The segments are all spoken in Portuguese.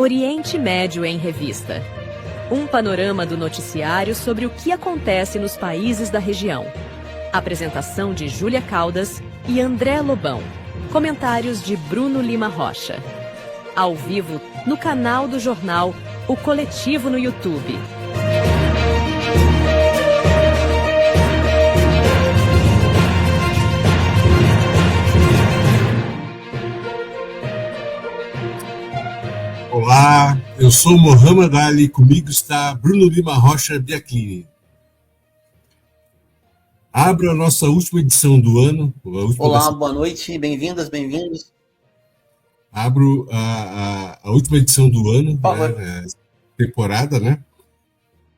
Oriente Médio em Revista. Um panorama do noticiário sobre o que acontece nos países da região. Apresentação de Júlia Caldas e André Lobão. Comentários de Bruno Lima Rocha. Ao vivo, no canal do jornal O Coletivo no YouTube. Olá, eu sou Mohamed Ali, comigo está Bruno Lima Rocha Biaclini. Abra a nossa última edição do ano. Olá, boa noite, bem-vindas, bem-vindos. Abro a última edição do ano, temporada, né?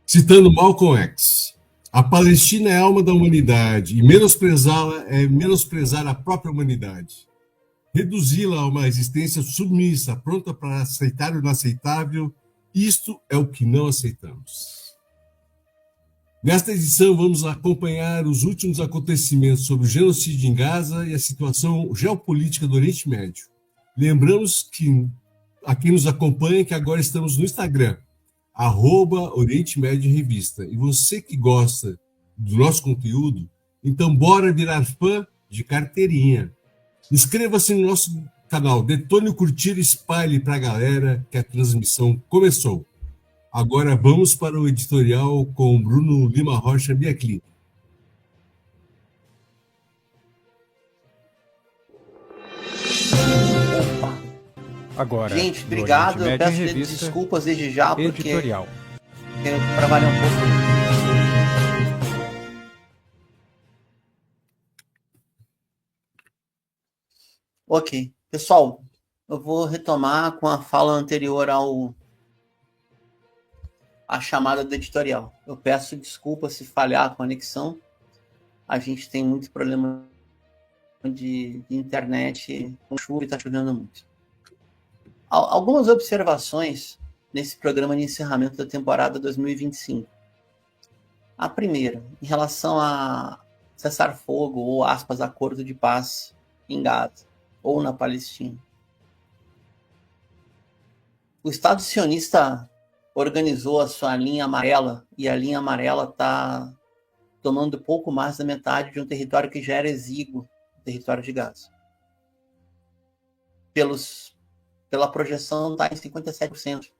Citando Malcolm X. A Palestina é a alma da humanidade e menosprezá-la é menosprezar a própria humanidade. Reduzi-la a uma existência submissa, pronta para aceitar o inaceitável, isto é o que não aceitamos. Nesta edição, vamos acompanhar os últimos acontecimentos sobre o genocídio em Gaza e a situação geopolítica do Oriente Médio. Lembramos que a quem nos acompanha que agora estamos no Instagram, @Oriente Médio Revista. E você que gosta do nosso conteúdo, então bora virar fã de carteirinha. Inscreva-se no nosso canal, detone o curtir e espalhe para a galera que a transmissão começou. Agora vamos para o editorial com Bruno Lima Rocha Biaclini. Agora, gente, obrigado. Eu peço desculpas desde já, porque para valer um pouco. Ok, pessoal, eu vou retomar com a fala anterior à chamada do editorial. Eu peço desculpas se falhar a conexão. A gente tem muito problema de internet com chuva e está chovendo muito. Algumas observações nesse programa de encerramento da temporada 2025. A primeira, em relação a cessar-fogo ou, aspas, acordo de paz em Gaza ou na Palestina. O Estado sionista organizou a sua linha amarela e a linha amarela está tomando pouco mais da metade de um território que já era exíguo, o território de Gaza. Pela projeção, está em 57%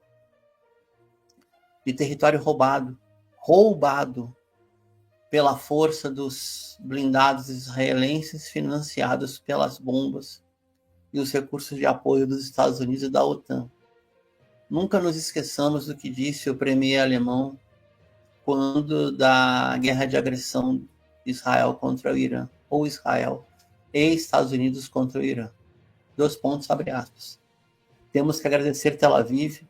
de território roubado pela força dos blindados israelenses financiados pelas bombas e os recursos de apoio dos Estados Unidos e da OTAN. Nunca nos esqueçamos do que disse o premier alemão quando da guerra de agressão de Israel contra o Irã, ou Israel e Estados Unidos contra o Irã. Abre aspas. Temos que agradecer Tel Aviv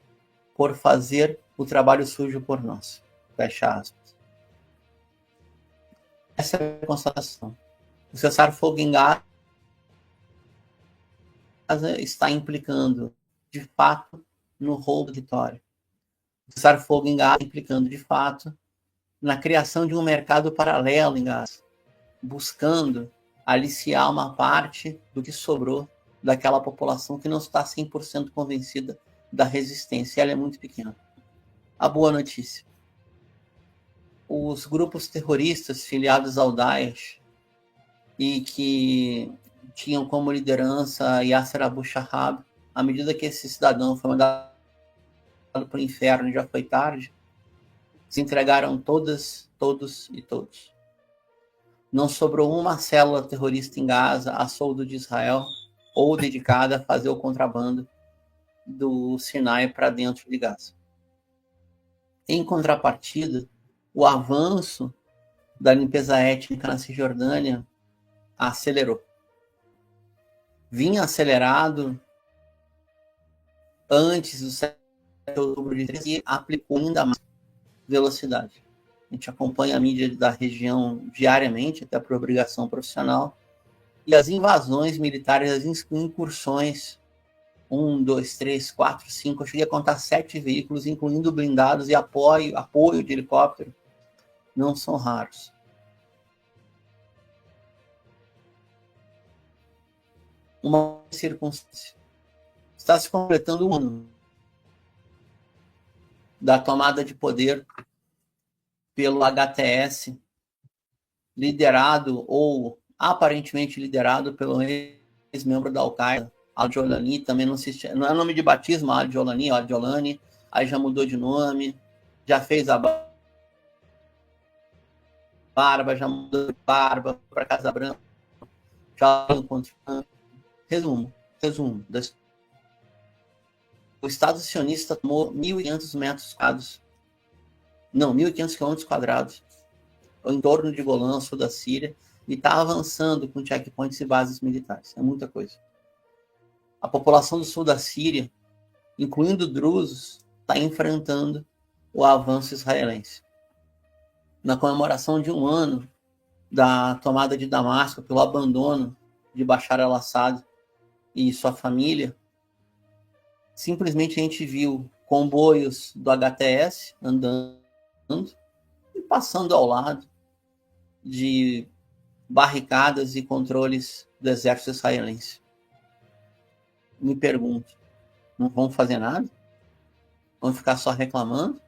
por fazer o trabalho sujo por nós. Fecha aspas. Essa é a constatação. O cessar-fogo em Gaza está implicando, de fato, no roubo do território. O cessar-fogo em Gaza implicando, de fato, na criação de um mercado paralelo em Gaza, buscando aliciar uma parte do que sobrou daquela população que não está 100% convencida da resistência. Ela é muito pequena. A boa notícia. Os grupos terroristas filiados ao Daesh e que tinham como liderança Yasser Abu Shahab, à medida que esse cidadão foi mandado para o inferno e já foi tarde, se entregaram todos e todos. Não sobrou uma célula terrorista em Gaza a soldo de Israel ou dedicada a fazer o contrabando do Sinai para dentro de Gaza. Em contrapartida, o avanço da limpeza étnica na Cisjordânia acelerou. Vinha acelerado antes do 7 de outubro de 13 e aplicou ainda mais velocidade. A gente acompanha a mídia da região diariamente, até por obrigação profissional, e as invasões militares, as incursões, 1, 2, 3, 4, 5, eu cheguei a contar 7 veículos, incluindo blindados e apoio de helicóptero, não são raros. Uma circunstância. Está se completando um ano da tomada de poder pelo HTS, liderado ou aparentemente liderado pelo ex-membro da Al-Qaeda, Al-Jolani, também não é nome de batismo, Al-Jolani, aí já mudou de nome, já fez a barba, já mudou de barba para Casa Branca, já encontrou. Resumo. O Estado sionista tomou 1.500 metros quadrados, não, 1.500 quilômetros quadrados, em torno de Golã, sul da Síria, e está avançando com checkpoints e bases militares. É muita coisa. A população do sul da Síria, incluindo drusos, está enfrentando o avanço israelense. Na comemoração de 1 ano da tomada de Damasco pelo abandono de Bashar al-Assad e sua família, simplesmente a gente viu comboios do HTS andando e passando ao lado de barricadas e controles do exército israelense. Me pergunto, não vão fazer nada? Vão ficar só reclamando?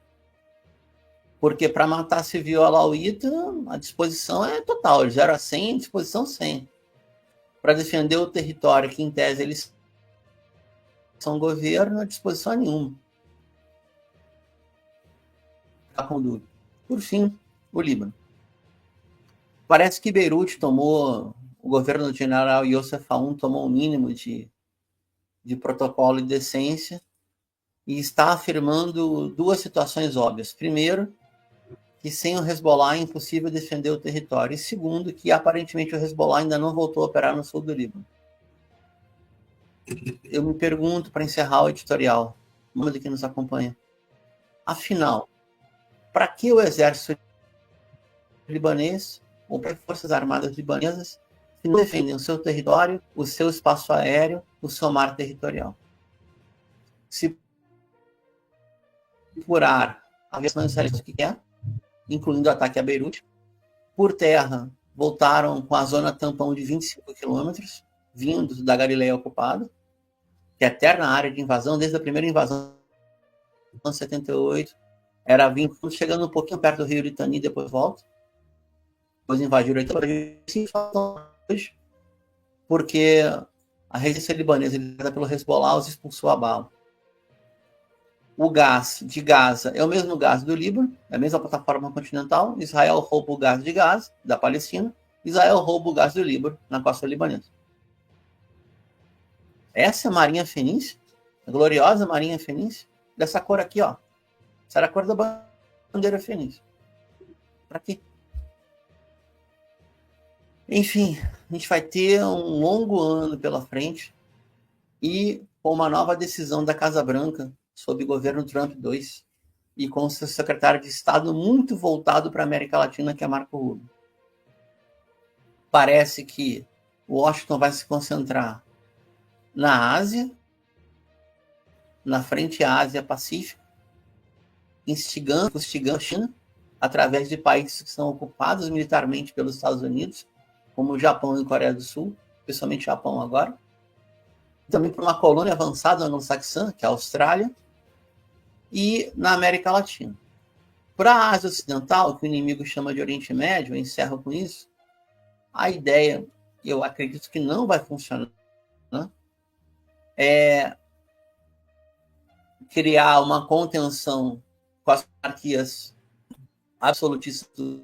Porque para matar civil alauíta, a disposição é total, de 0 a 100, disposição 100. Para defender o território, que em tese eles são governo, a disposição é nenhuma. Ficar com dúvida. Por fim, o Líbano. Parece que Beirute tomou, o governo do general Youssef Aoun tomou o mínimo de protocolo e decência e está afirmando 2 situações óbvias. Primeiro, que sem o Hezbollah é impossível defender o território. E segundo, que aparentemente o Hezbollah ainda não voltou a operar no sul do Líbano. Eu me pergunto, para encerrar o editorial, mundo que nos acompanha, afinal, para que o exército libanês ou para as forças armadas libanesas se não defendem o seu território, o seu espaço aéreo, o seu mar territorial? Se por ar, a aviação israelense que quer, incluindo o ataque a Beirute, por terra, voltaram com a zona tampão de 25 quilômetros, vindos da Galileia ocupada, que é a eterna área de invasão, desde a primeira invasão em 78, era vindo, chegando um pouquinho perto do rio Litani, depois volta. Depois invadiram hoje, porque a resistência libanesa, liderada pelo Hezbollah, os expulsou a bala. O gás de Gaza é o mesmo gás do Líbano, é a mesma plataforma continental. Israel rouba o gás de Gaza, da Palestina. Israel rouba o gás do Líbano, na costa libanesa. Essa é a Marinha Fenícia, a gloriosa Marinha Fenícia, dessa cor aqui, ó. Essa era a cor da bandeira fenícia. Para quê? Enfim, a gente vai ter um longo ano pela frente e com uma nova decisão da Casa Branca sob o governo Trump II e com o seu secretário de Estado muito voltado para a América Latina, que é Marco Rubio. Parece que Washington vai se concentrar na Ásia, na frente Ásia-Pacífico, instigando a China através de países que são ocupados militarmente pelos Estados Unidos, como o Japão e a Coreia do Sul, especialmente o Japão agora. Também para uma colônia avançada anglo-saxã, que é a Austrália, e na América Latina. Para a Ásia Ocidental, que o inimigo chama de Oriente Médio, eu encerro com isso, a ideia, eu acredito que não vai funcionar, né? É criar uma contenção com as monarquias absolutistas,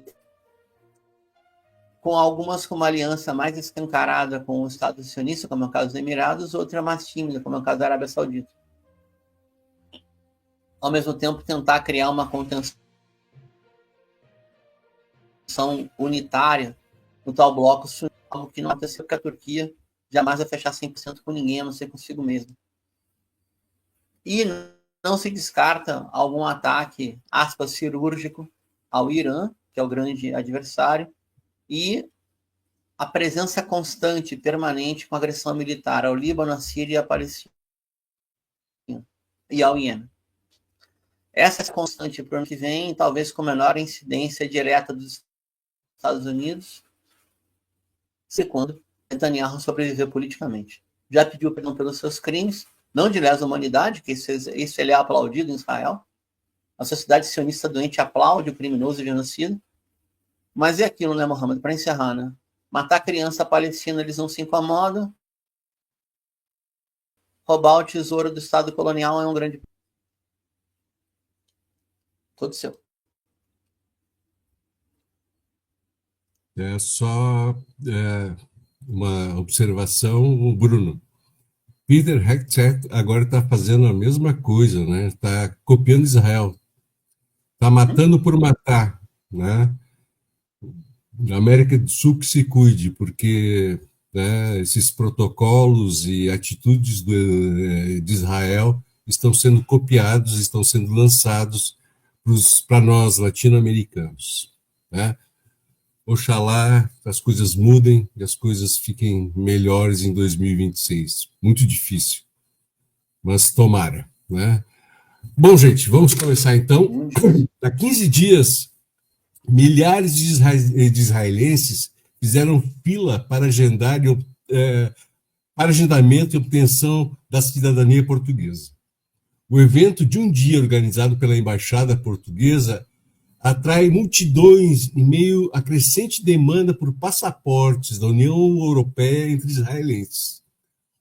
com algumas com uma aliança mais escancarada com o Estado sionista, como é o caso dos Emirados, outra mais tímida, como é o caso da Arábia Saudita. Ao mesmo tempo, tentar criar uma contenção unitária no tal bloco sunita, algo que não aconteceu, porque a Turquia jamais vai fechar 100% com ninguém, a não ser consigo mesmo. E não se descarta algum ataque, aspas, cirúrgico ao Irã, que é o grande adversário, e a presença constante, permanente, com agressão militar ao Líbano, à Síria e à Palestina e ao Iêmen. Essa é constante para o ano que vem, talvez com menor incidência direta dos Estados Unidos, se quando Netanyahu sobreviver politicamente. Já pediu perdão pelos seus crimes, não de lesa humanidade, que isso ele é aplaudido em Israel, A sociedade sionista doente aplaude o criminoso e genocida. Mas é aquilo, né, Mohamed? Para encerrar, né? Matar criança palestina, eles não se incomodam. Roubar o tesouro do Estado colonial é um grande... Todo seu. É só uma observação, Bruno. Peter Hegseth agora está fazendo a mesma coisa, né? Está copiando Israel. Está matando por matar, né? A América do Sul que se cuide, porque, né, esses protocolos e atitudes de Israel estão sendo copiados, estão sendo lançados para nós latino-americanos, né? Oxalá as coisas mudem e as coisas fiquem melhores em 2026. Muito difícil, mas tomara, né? Bom, gente, vamos começar então. Há 15 dias, milhares de israelenses fizeram fila para para agendamento e obtenção da cidadania portuguesa. O evento de um dia organizado pela Embaixada Portuguesa atrai multidões em meio à crescente demanda por passaportes da União Europeia entre israelenses.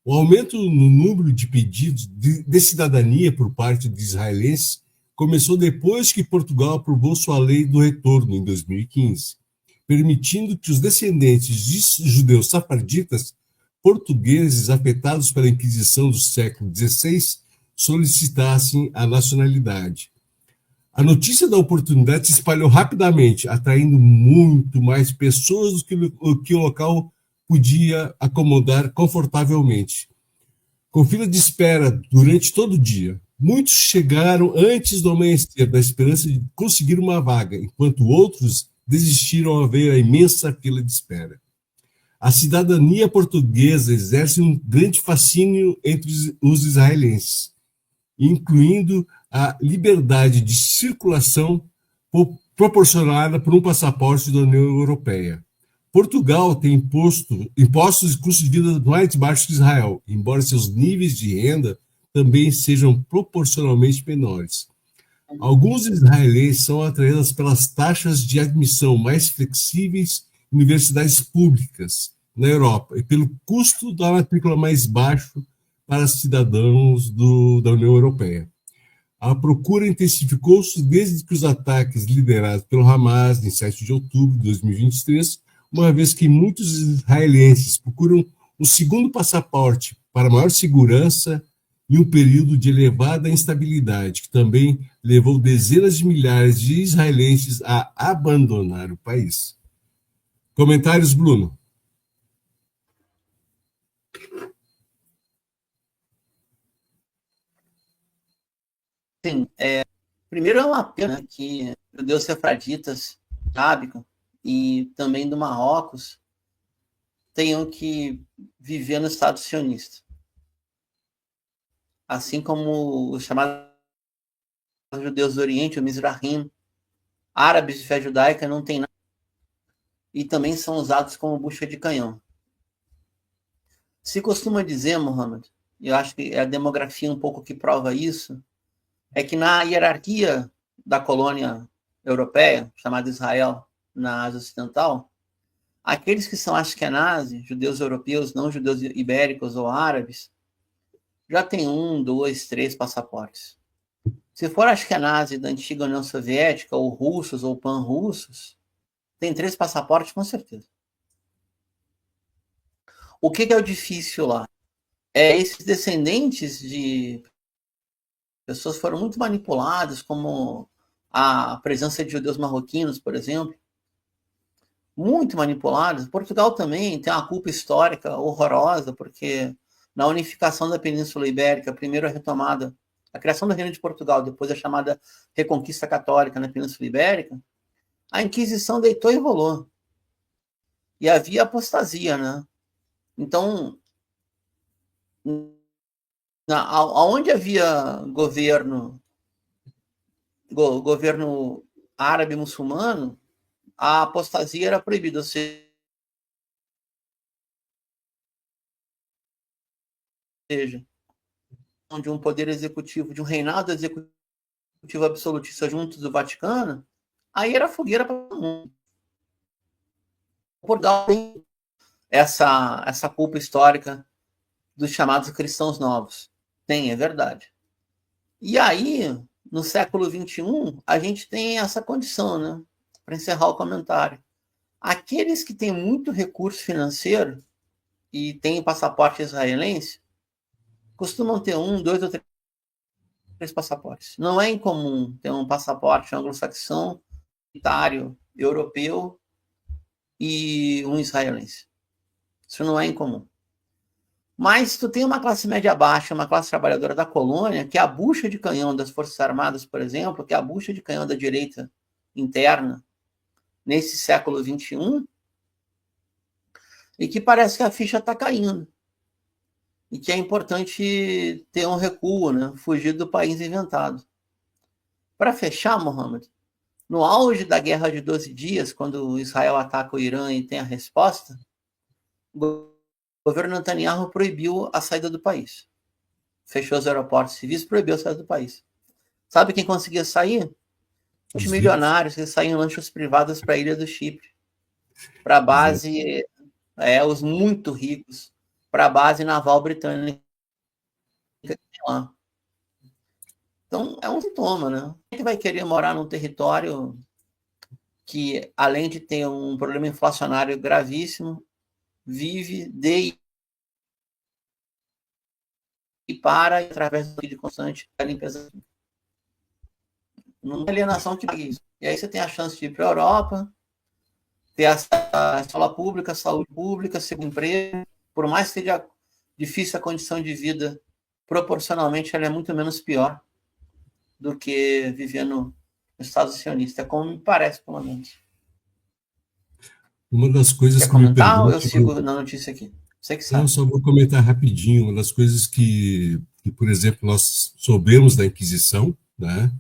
O aumento no número de pedidos de cidadania por parte de israelenses começou depois que Portugal aprovou sua lei do retorno em 2015, permitindo que os descendentes de judeus safarditas portugueses afetados pela Inquisição do século XVI solicitassem a nacionalidade. A notícia da oportunidade se espalhou rapidamente, atraindo muito mais pessoas do que o local podia acomodar confortavelmente. Com fila de espera durante todo o dia, muitos chegaram antes do amanhecer, na esperança de conseguir uma vaga, enquanto outros desistiram ao ver a imensa fila de espera. A cidadania portuguesa exerce um grande fascínio entre os israelenses, incluindo a liberdade de circulação proporcionada por um passaporte da União Europeia. Portugal tem impostos e custos de vida mais baixos que Israel, embora seus níveis de renda também sejam proporcionalmente menores. Alguns israelenses são atraídos pelas taxas de admissão mais flexíveis em universidades públicas na Europa e pelo custo da matrícula mais baixo para cidadãos da União Europeia. A procura intensificou-se desde que os ataques liderados pelo Hamas em 7 de outubro de 2023, uma vez que muitos israelenses procuram um segundo passaporte para maior segurança em um período de elevada instabilidade, que também levou dezenas de milhares de israelenses a abandonar o país. Comentários, Bruno? Sim, primeiro é uma pena que judeus sefraditas, Rábico e também do Marrocos tenham que viver no Estado sionista. Assim como os chamados judeus do Oriente, o Mizrahim, árabes de fé judaica, não tem nada. E também são usados como bucha de canhão. Se costuma dizer, Mohamed, e eu acho que é a demografia um pouco que prova isso, é que na hierarquia da colônia europeia, chamada Israel, na Ásia Ocidental, aqueles que são ashkenazes, judeus europeus, não judeus ibéricos ou árabes, já tem 1, 2, 3 passaportes. Se for ashkenazi da antiga União Soviética, ou russos, ou pan-russos, tem 3 passaportes com certeza. O que é o difícil lá? Esses descendentes de pessoas foram muito manipuladas, como a presença de judeus marroquinos, por exemplo, muito manipulados. Portugal também tem uma culpa histórica horrorosa, porque na unificação da Península Ibérica, primeiro a retomada, a criação do Reino de Portugal, depois a chamada Reconquista Católica na Península Ibérica, a Inquisição deitou e rolou. E havia apostasia, né? Então, aonde havia governo árabe muçulmano, a apostasia era proibida, ou seja, de um poder executivo, de um reinado executivo absolutista junto do Vaticano, aí era fogueira para todo mundo. Portugal tem essa culpa histórica dos chamados cristãos novos. Tem, é verdade. E aí, no século XXI, a gente tem essa condição, né? Para encerrar o comentário. Aqueles que têm muito recurso financeiro e têm passaporte israelense costumam ter 1, 2 ou 3 passaportes. Não é incomum ter um passaporte anglo-saxão, unitário, europeu e um israelense. Isso não é incomum. Mas tu tem uma classe média baixa, uma classe trabalhadora da colônia, que é a bucha de canhão das Forças Armadas, por exemplo, que é a bucha de canhão da direita interna, nesse século XXI, e que parece que a ficha está caindo. E que é importante ter um recuo, né? Fugir do país inventado. Para fechar, Mohamed, no auge da Guerra de 12 Dias, quando Israel ataca o Irã e tem a resposta, o governo Netanyahu proibiu a saída do país. Fechou os aeroportos civis, proibiu a saída do país. Sabe quem conseguia sair? Os milionários que saíam em lanchas privadas para a ilha do Chipre. Para a base, os muito ricos, para a base naval britânica. Então, é um sintoma, né? Quem vai querer morar num território que, além de ter um problema inflacionário gravíssimo, vive de e para, através do vídeo constante, da limpeza. Não é alienação que pague isso. E aí você tem a chance de ir para a Europa, ter a escola pública, saúde pública, segundo emprego. Por mais que seja difícil a condição de vida, proporcionalmente ela é muito menos pior do que viver no Estado sionista. É como me parece, pelo menos. Uma das coisas Quer que me comentar ou eu pergunto... sigo na notícia aqui? Você que sabe. Não, só vou comentar rapidinho. Uma das coisas que, por exemplo, nós soubemos da Inquisição, né?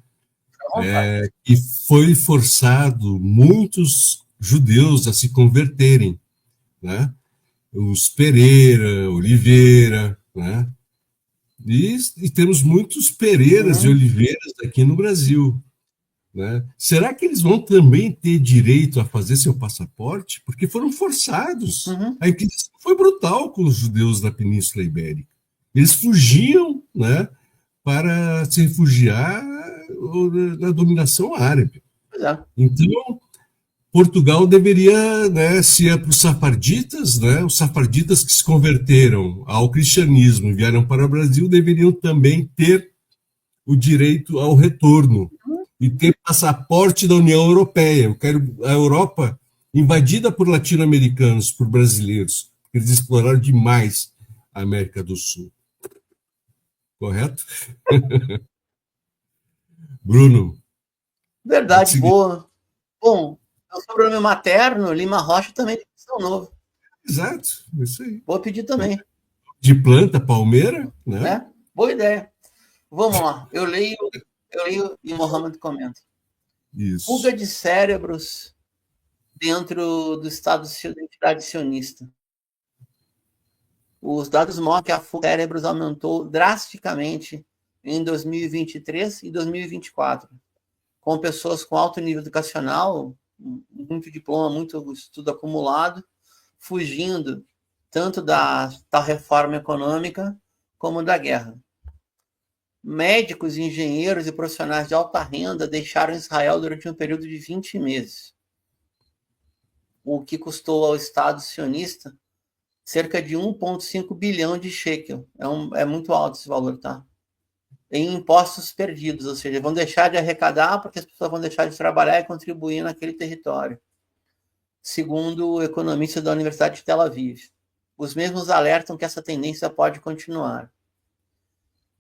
Que foi forçado muitos judeus a se converterem, né? Os Pereira, Oliveira, né? E temos muitos Pereiras e Oliveiras aqui no Brasil, né? Será que eles vão também ter direito a fazer seu passaporte? Porque foram forçados. A Inquisição foi brutal com os judeus da Península Ibérica. Eles fugiam, né, para se refugiar da dominação árabe. Então, Portugal deveria, né, se é para os safarditas, né, os safarditas que se converteram ao cristianismo e vieram para o Brasil deveriam também ter o direito ao retorno e ter passaporte da União Europeia. Eu quero a Europa invadida por latino-americanos, por brasileiros, porque eles exploraram demais a América do Sul. Correto? Bruno. Verdade, boa. Bom, o sobrenome materno, Lima Rocha, também tem São Novo. Exato, isso aí. Vou pedir também. De planta, palmeira, né? Boa ideia. Vamos lá. Eu leio e o Mohamed comenta. Isso. Fuga de cérebros dentro do Estado de identidade sionista. Os dados mostram que a fuga de cérebros aumentou drasticamente em 2023 e 2024, com pessoas com alto nível educacional, muito diploma, muito estudo acumulado, fugindo tanto da tal reforma econômica como da guerra. Médicos, engenheiros e profissionais de alta renda deixaram Israel durante um período de 20 meses, o que custou ao Estado sionista cerca de 1,5 bilhão de shekel. É muito alto esse valor, tá? Em impostos perdidos, ou seja, vão deixar de arrecadar porque as pessoas vão deixar de trabalhar e contribuir naquele território, segundo o economista da Universidade de Tel Aviv. Os mesmos alertam que essa tendência pode continuar.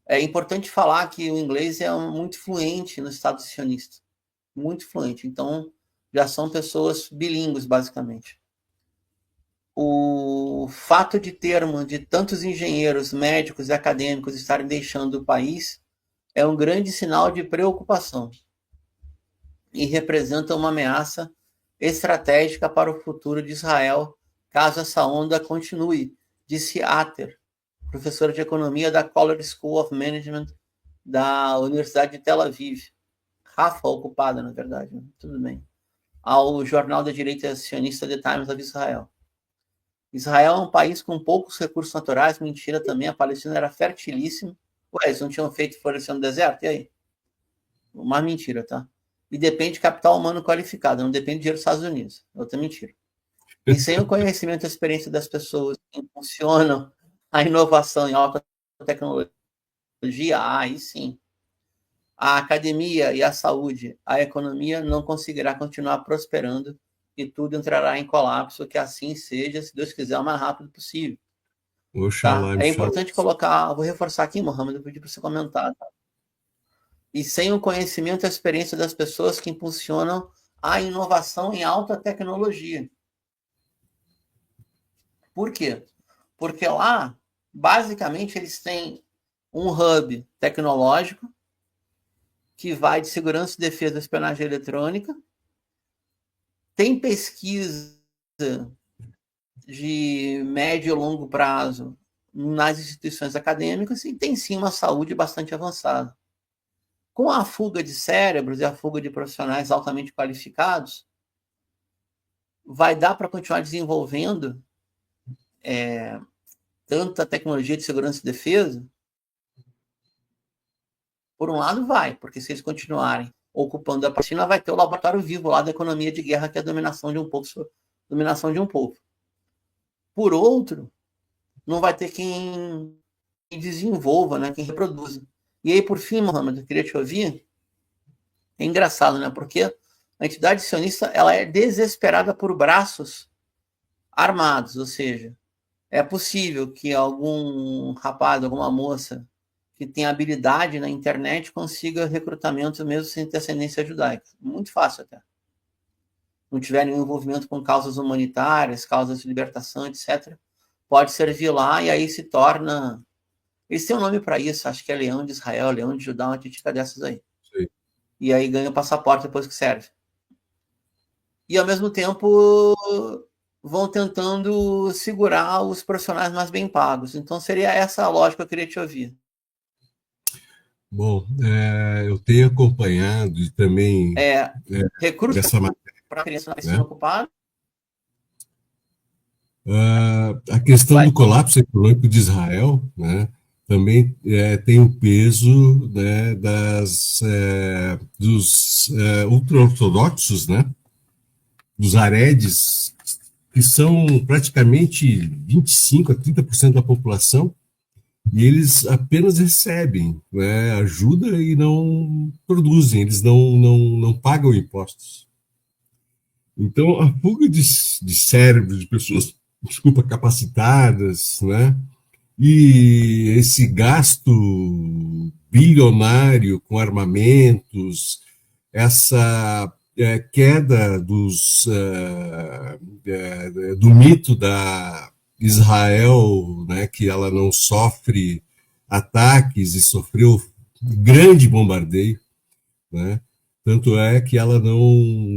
É importante falar que o inglês é muito fluente no Estado sionista, muito fluente, então já são pessoas bilíngues, basicamente. O fato de tantos engenheiros, médicos e acadêmicos estarem deixando o país é um grande sinal de preocupação e representa uma ameaça estratégica para o futuro de Israel, caso essa onda continue, disse Ater, professora de economia da College School of Management da Universidade de Tel Aviv, Rafa ocupada, na verdade, né? Tudo bem, ao jornal da direita sionista The Times of Israel. Israel é um país com poucos recursos naturais, mentira também, a Palestina era fertilíssima. Ué, eles não tinham feito florescer no deserto? E aí? Uma mentira, tá? E depende de capital humano qualificado, não depende de dinheiro dos Estados Unidos. Outra mentira. E sem o conhecimento e a experiência das pessoas que impulsionam a inovação em alta tecnologia, aí sim, a academia e a saúde, a economia não conseguirá continuar prosperando e tudo entrará em colapso, que assim seja, se Deus quiser, o mais rápido possível. Tá? É importante colocar, vou reforçar aqui, Mohamed, eu pedi para você comentar. Tá? E sem o conhecimento e a experiência das pessoas que impulsionam a inovação em alta tecnologia. Por quê? Porque lá, basicamente, eles têm um hub tecnológico que vai de segurança e defesa da espionagem eletrônica, tem pesquisa de médio e longo prazo nas instituições acadêmicas e tem sim uma saúde bastante avançada. Com a fuga de cérebros e a fuga de profissionais altamente qualificados, vai dar para continuar desenvolvendo tanta tecnologia de segurança e defesa? Por um lado vai, porque se eles continuarem ocupando a Palestina, vai ter o laboratório vivo lá da economia de guerra, que é a dominação de um povo. Por outro, não vai ter quem desenvolva, né, quem reproduza. E aí, por fim, Mohamed, eu queria te ouvir. É engraçado, né? Porque a entidade sionista ela é desesperada por braços armados, ou seja, é possível que algum rapaz, alguma moça que tem habilidade na internet consiga recrutamento mesmo sem ter ascendência judaica. Muito fácil até. Não tiver nenhum envolvimento com causas humanitárias, causas de libertação, etc., pode servir lá e aí se torna... Eles têm um nome para isso, acho que é Leão de Israel, Leão de Judá, uma titica dessas aí. Sim. E aí ganha o passaporte depois que serve. E ao mesmo tempo vão tentando segurar os profissionais mais bem pagos. Então seria essa a lógica que eu queria te ouvir. Bom, eu tenho acompanhado e também recursos essa matéria para criança na piscina ocupada. A questão do colapso econômico de Israel, né, também tem o peso, né, dos ultra-ortodoxos, né, dos haredes, que são praticamente 25% a 30% da população, e eles apenas recebem, né, ajuda e não produzem, eles não pagam impostos. Então, a fuga de cérebros de pessoas, capacitadas, né, e esse gasto bilionário com armamentos, essa queda do mito da Israel, né, que ela não sofre ataques e sofreu grande bombardeio, né? Tanto é que ela não,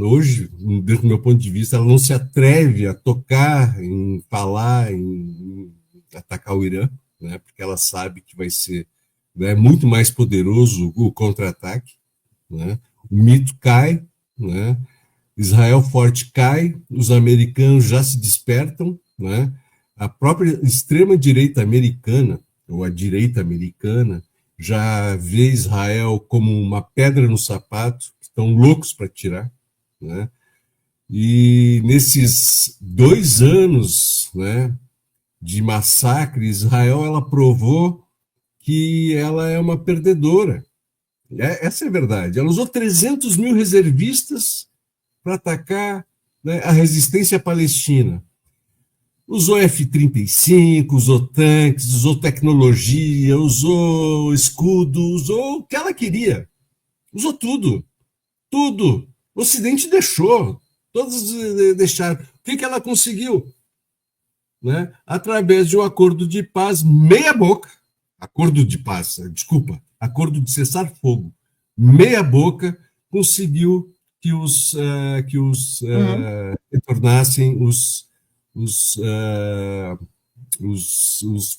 hoje, dentro do meu ponto de vista, ela não se atreve a tocar, em falar, em atacar o Irã, né? Porque ela sabe que vai ser, né, muito mais poderoso o contra-ataque, né? O mito cai, né? Israel forte cai, os americanos já se despertam, né? A própria extrema-direita americana, ou a direita americana, já vê Israel como uma pedra no sapato, estão loucos para tirar, né? E nesses 2 anos, né, de massacre, Israel ela provou que ela é uma perdedora. Essa é a verdade. Ela usou 300 mil reservistas para atacar, né, a resistência palestina. Usou F-35, usou tanques, usou tecnologia, usou escudo, usou o que ela queria. Usou tudo. Tudo. O Ocidente deixou. Todos deixaram. O que ela conseguiu? Né? Através de um acordo de paz meia boca. Acordo de paz, desculpa. Acordo de cessar-fogo. Meia boca conseguiu que os retornassem os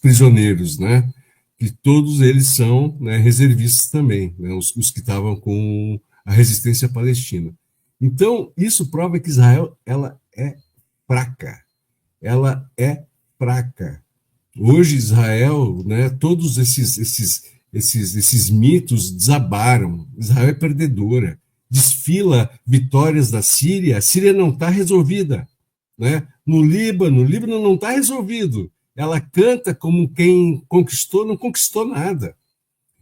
prisioneiros, né? Que todos eles são, né, reservistas também, né? Os que estavam com a resistência palestina. Então, isso prova que Israel ela é fraca. Ela é fraca. Hoje, Israel, né, todos esses mitos desabaram. Israel é perdedora. Desfila vitórias da Síria. A Síria não está resolvida. Né? No Líbano não está resolvido. Ela canta como quem conquistou, não conquistou nada.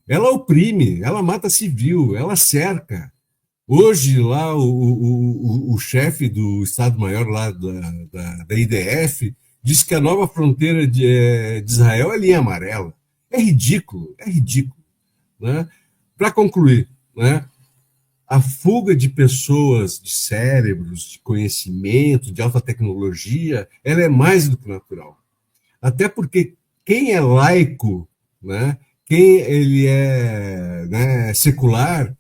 Ela oprime, ela mata civil, ela cerca. Hoje, lá, o chefe do Estado-Maior lá da IDF disse que a nova fronteira de Israel é linha amarela. É ridículo, é ridículo. Né? Para concluir, né, a fuga de pessoas, de cérebros, de conhecimento, de alta tecnologia, ela é mais do que natural. Até porque quem é laico, né, quem ele é, né, secular,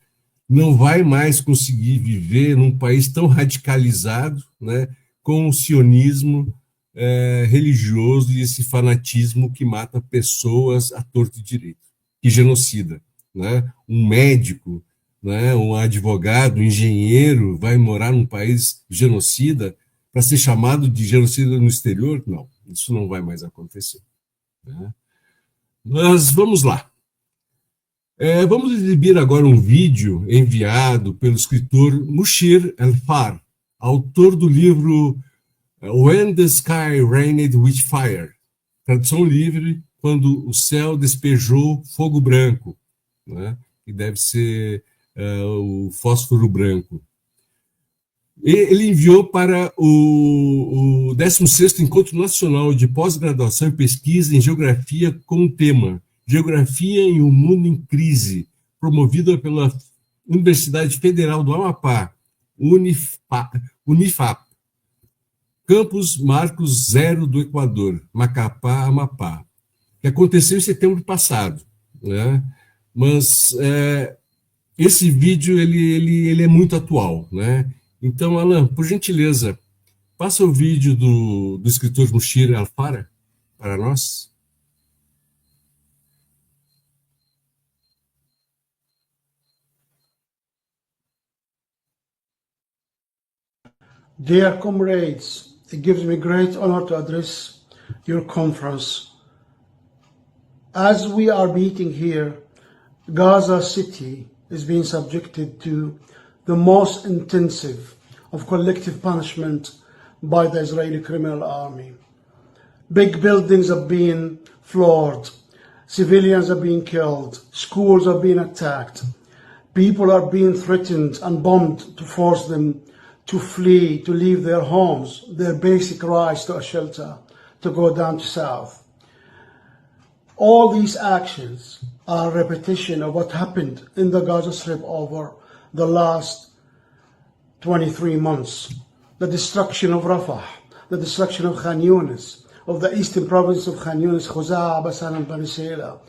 não vai mais conseguir viver num país tão radicalizado, né, com o sionismo religioso e esse fanatismo que mata pessoas à torto e direito, que genocida. Né? Um médico, né, um advogado, um engenheiro vai morar num país genocida para ser chamado de genocida no exterior? Não, isso não vai mais acontecer. Né? Mas vamos lá. Vamos exibir agora um vídeo enviado pelo escritor Mushir El-Far, autor do livro When the Sky Rained with Fire, tradução livre, quando o céu despejou fogo branco, né? Que deve ser o fósforo branco. Ele enviou para o 16º Encontro Nacional de Pós-Graduação e Pesquisa em Geografia com o tema Geografia em um Mundo em Crise, promovida pela Universidade Federal do Amapá, Unifap, Campus Marcos Zero do Equador, Macapá, Amapá, que aconteceu em setembro passado. Né? Mas esse vídeo ele é muito atual. Né? Então, Alan, por gentileza, passa o vídeo do escritor Mushir El-Far para nós. Dear comrades, it gives me great honor to address your conference. As we are meeting here, Gaza City is being subjected to the most intensive of collective punishment by the Israeli criminal army. Big buildings are being floored, civilians are being killed, schools are being attacked, people are being threatened and bombed to force them to flee, to leave their homes, their basic rights to a shelter, to go down to south. All these actions are a repetition of what happened in the Gaza Strip over the last 23 months. The destruction of Rafah, the destruction of Khan Yunis, of the eastern province of Khan Yunis, Khuza'a, Basan and Bani Saila,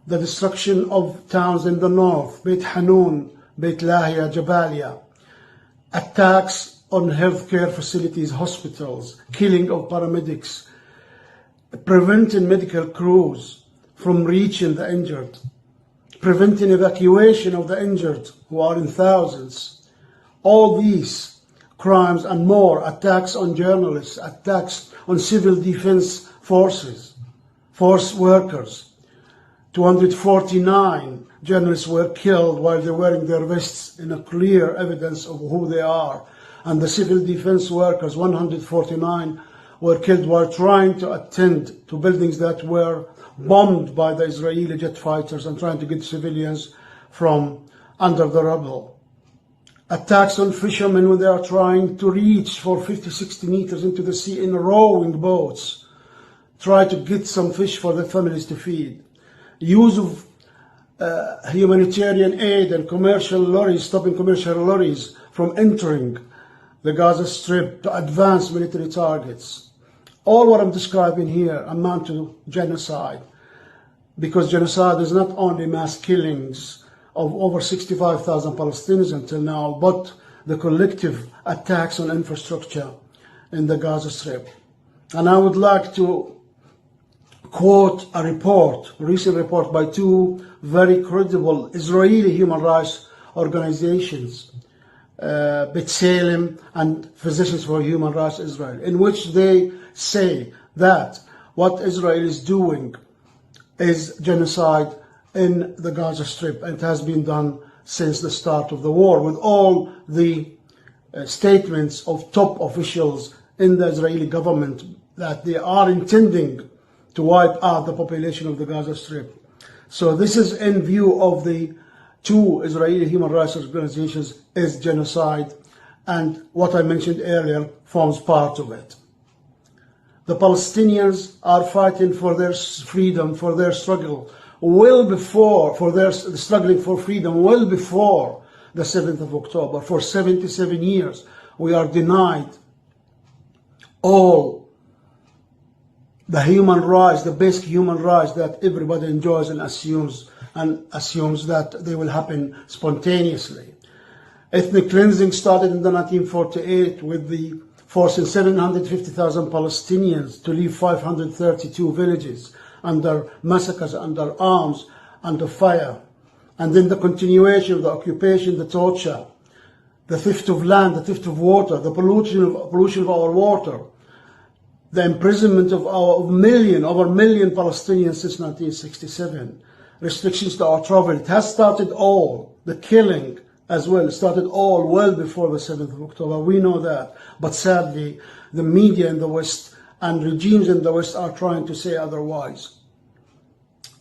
the destruction of towns in the north, Beit Hanun, Beit Lahia, Jabalia, attacks on healthcare facilities, hospitals, killing of paramedics, preventing medical crews from reaching the injured, preventing evacuation of the injured who are in thousands. All these crimes and more, attacks on journalists, attacks on civil defense forces, force workers. 249 journalists were killed while they were wearing their vests in a clear evidence of who they are. And the civil defense workers, 149, were killed while trying to attend to buildings that were bombed by the Israeli jet fighters and trying to get civilians from under the rubble. Attacks on fishermen when they are trying to reach for 50, 60 meters into the sea in rowing boats, try to get some fish for their families to feed. Use of humanitarian aid and commercial lorries, stopping commercial lorries from entering the Gaza Strip to advance military targets. All what I'm describing here amount to genocide, because genocide is not only mass killings of over 65,000 Palestinians until now, but the collective attacks on infrastructure in the Gaza Strip. And I would like to quote a recent report by two very credible Israeli human rights organizations, B'Tselem and Physicians for Human Rights Israel, in which they say that what Israel is doing is genocide in the Gaza Strip, and it has been done since the start of the war, with all the statements of top officials in the Israeli government that they are intending to wipe out the population of the Gaza Strip. So this is in view of the two Israeli human rights organizations is genocide, and what I mentioned earlier forms part of it. The Palestinians are fighting for their freedom, for their struggle, well before, struggling for freedom well before the 7th of October. For 77 years, we are denied all the human rights, the basic human rights that everybody enjoys and assumes that they will happen spontaneously. Ethnic cleansing started in the 1948 with the forcing 750,000 Palestinians to leave 532 villages under massacres, under arms, under fire. And then the continuation of the occupation, the torture, the theft of land, the theft of water, the pollution of our water, the imprisonment of over a million Palestinians since 1967, restrictions to our travel. It has started all, the killing as well, started all well before the 7th of October. We know that. But sadly, the media in the West and regimes in the West are trying to say otherwise.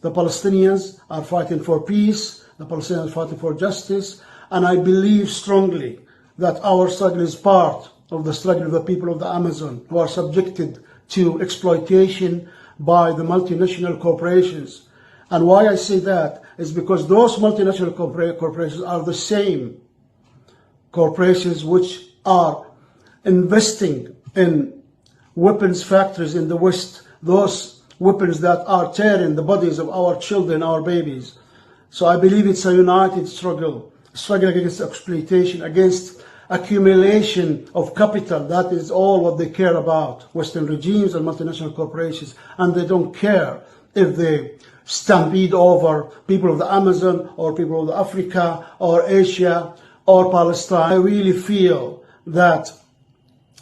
The Palestinians are fighting for peace, the Palestinians are fighting for justice, and I believe strongly that our struggle is part of the struggle of the people of the Amazon, who are subjected to exploitation by the multinational corporations. And why I say that is because those multinational corporations are the same corporations which are investing in weapons factories in the West, those weapons that are tearing the bodies of our children, our babies. So I believe it's a united struggle against exploitation, against accumulation of capital. That is all what they care about, Western regimes and multinational corporations. And they don't care if they stampede over people of the Amazon or people of Africa or Asia or Palestine. I really feel that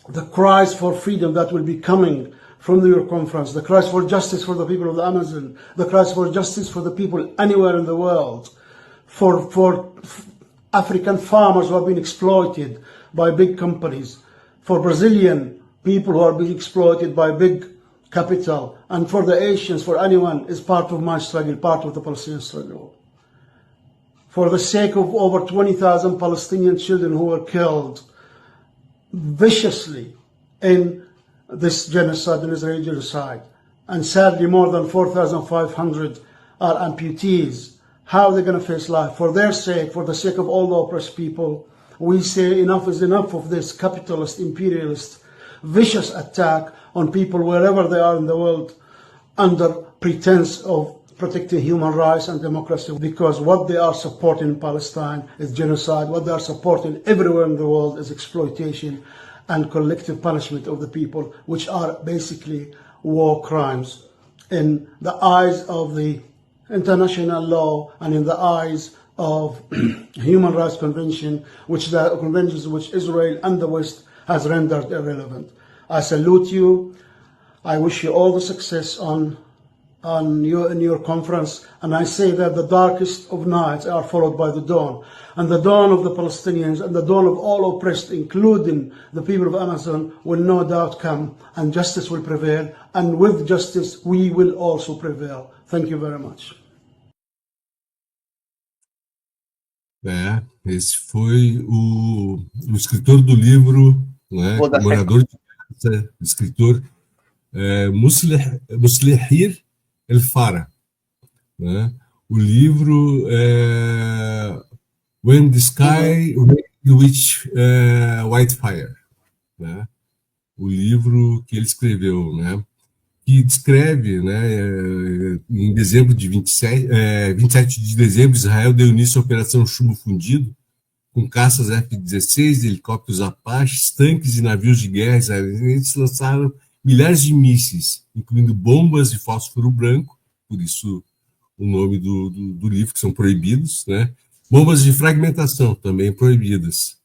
the cries for freedom that will be coming from the New York Conference, the cries for justice for the people of the Amazon, the cries for justice for the people anywhere in the world, for African farmers who are being exploited by big companies, for Brazilian people who are being exploited by big capital, and for the Asians, for anyone, is part of my struggle, part of the Palestinian struggle. For the sake of over 20,000 Palestinian children who were killed viciously in this genocide, in Israeli genocide, and sadly more than 4,500 are amputees. How are they going to face life? For their sake, for the sake of all the oppressed people, we say enough is enough of this capitalist, imperialist, vicious attack on people wherever they are in the world under pretense of protecting human rights and democracy, because what they are supporting in Palestine is genocide. What they are supporting everywhere in the world is exploitation and collective punishment of the people, which are basically war crimes in the eyes of the international law and in the eyes of human rights convention, which the conventions which Israel and the West has rendered irrelevant. I salute you. I wish you all the success in your conference, and I say that the darkest of nights are followed by the dawn, and the dawn of the Palestinians and the dawn of all oppressed, including the people of Amazon, will no doubt come, and justice will prevail, and with justice we will also prevail. Thank you very much. Esse foi o escritor do livro, né, o morador de casa, escritor Muslihir El-Fara. Né? O livro When the Sky Reached Whitefire. Né? O livro que ele escreveu, né? Que descreve, né, em dezembro de 27 de dezembro, Israel deu início à Operação Chumbo Fundido, com caças F-16, helicópteros Apache, tanques e navios de guerra israelenses lançaram milhares de mísseis, incluindo bombas de fósforo branco, por isso o nome do livro, que são proibidos, né, Bombas de fragmentação, também proibidas.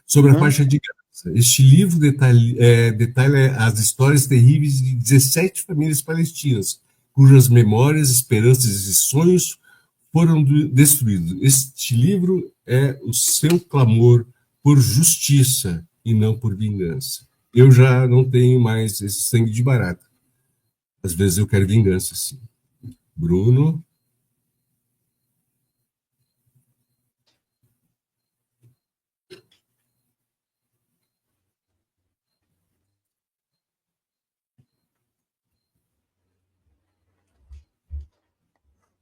Sobre a faixa de Gaza. Este livro detalha as histórias terríveis de 17 famílias palestinas, cujas memórias, esperanças e sonhos foram destruídos. Este livro é o seu clamor por justiça e não por vingança. Eu já não tenho mais esse sangue de barata. Às vezes eu quero vingança, sim. Bruno?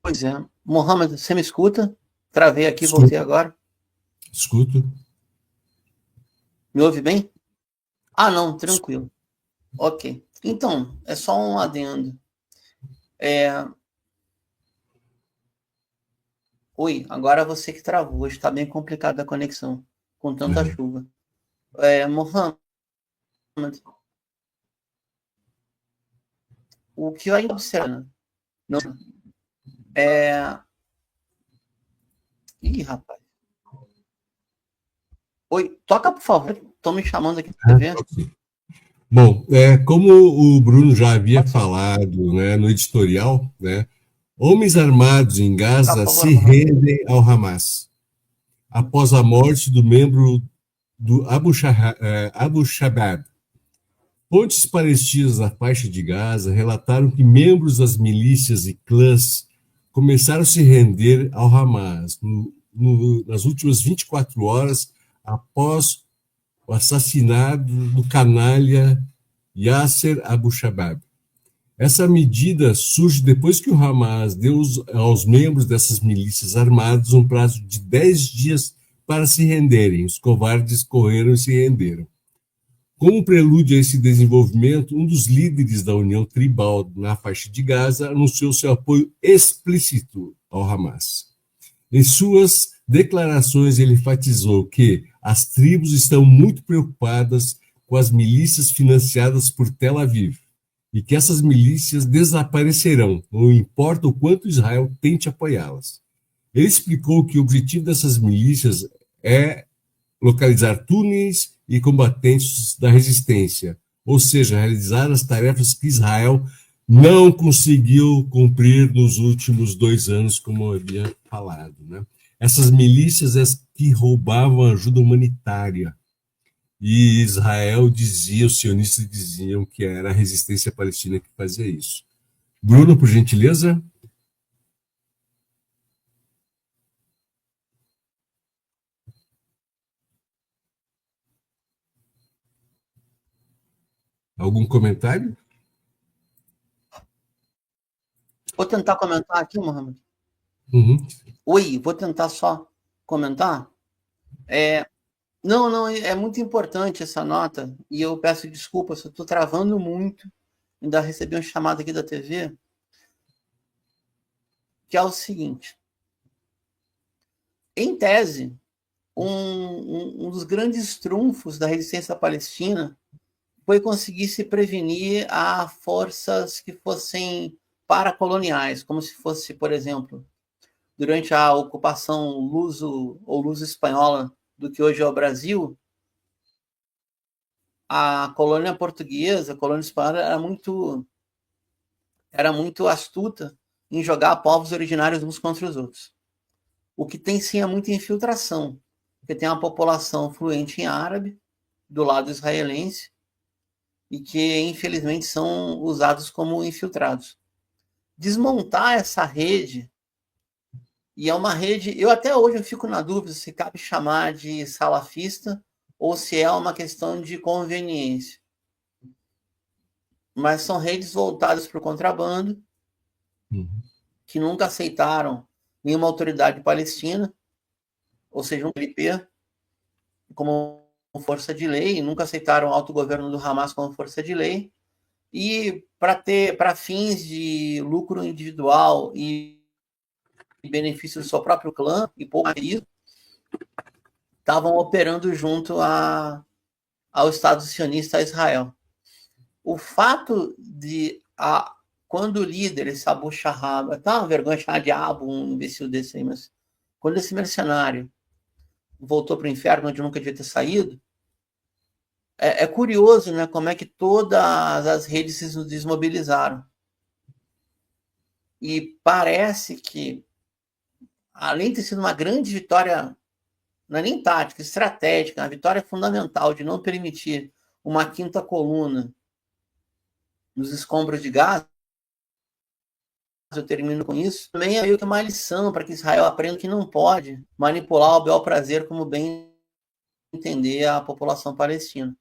Pois é. Mohamed, você me escuta? Travei aqui, voltei agora. Escuto. Me ouve bem? Ah, não, tranquilo. Ok. Então, é só um adendo. Oi, agora você que travou. Hoje está bem complicada a conexão, com tanta chuva. Mohamed, o que eu ainda observo... Não, Ih, rapaz. Oi, toca, por favor. Estão me chamando aqui na TV. Bom, como o Bruno já havia falado, né, no editorial, né, homens armados em Gaza se rendem ao Hamas após a morte do membro do Abu Shabaab. Fontes palestinas da faixa de Gaza relataram que membros das milícias e clãs começaram a se render ao Hamas nas últimas 24 horas após o assassinato do canalha Yasser Abu Shabaab. Essa medida surge depois que o Hamas deu aos membros dessas milícias armadas um prazo de 10 dias para se renderem. Os covardes correram e se renderam. Como prelúdio a esse desenvolvimento, um dos líderes da União Tribal na faixa de Gaza anunciou seu apoio explícito ao Hamas. Em suas declarações, ele enfatizou que as tribos estão muito preocupadas com as milícias financiadas por Tel Aviv e que essas milícias desaparecerão, não importa o quanto Israel tente apoiá-las. Ele explicou que o objetivo dessas milícias é localizar túneis e combatentes da resistência, ou seja, realizar as tarefas que Israel não conseguiu cumprir nos últimos 2 anos, como eu havia falado. Né? Essas milícias que roubavam ajuda humanitária. E Israel dizia, os sionistas diziam que era a resistência palestina que fazia isso. Bruno, por gentileza. Algum comentário? Vou tentar comentar aqui, Mohamed. Uhum. Oi, vou tentar só comentar. Não, é muito importante essa nota, e eu peço desculpas, eu estou travando muito, ainda recebi uma chamada aqui da TV, que é o seguinte. Em tese, um dos grandes trunfos da resistência palestina foi conseguir se prevenir a forças que fossem paracoloniais, como se fosse, por exemplo, durante a ocupação luso ou luso-espanhola do que hoje é o Brasil, a colônia portuguesa, a colônia espanhola era muito astuta em jogar povos originários uns contra os outros. O que tem sim é muita infiltração, porque tem uma população fluente em árabe do lado israelense e que infelizmente são usados como infiltrados. Desmontar essa rede, e é uma rede, eu até hoje eu fico na dúvida se cabe chamar de salafista ou se é uma questão de conveniência. Mas são redes voltadas para o contrabando, que nunca aceitaram nenhuma autoridade palestina, ou seja, um PLP, como força de lei, nunca aceitaram o autogoverno do Hamas como força de lei, e para fins de lucro individual e benefício do seu próprio clã, e pouco isso, estavam operando junto ao Estado sionista, a Israel. O fato de, quando o líder, esse Abu Shahab, tá uma vergonha chamar de Abu, um imbecil desse aí, mas Quando esse mercenário voltou para o inferno, onde nunca devia ter saído, é curioso, né, como é que todas as redes se desmobilizaram. E parece que, além de ter sido uma grande vitória, não é nem tática, estratégica, uma vitória fundamental de não permitir uma quinta coluna nos escombros de Gaza, eu termino com isso, também é meio que uma lição para que Israel aprenda que não pode manipular ao bel prazer como bem entender a população palestina.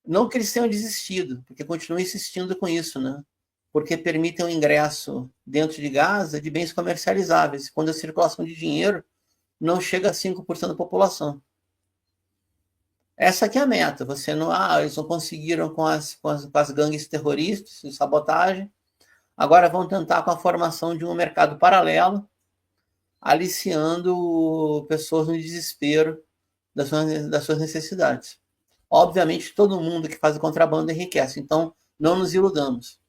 Não que eles tenham desistido, porque continuam insistindo com isso, né? Porque permitem o ingresso dentro de Gaza de bens comercializáveis, quando a circulação de dinheiro não chega a 5% da população. Essa aqui é a meta. Você não, eles não conseguiram com as gangues terroristas e sabotagem, agora vão tentar com a formação de um mercado paralelo, aliciando pessoas no desespero das suas necessidades. Obviamente, todo mundo que faz o contrabando enriquece, então não nos iludamos.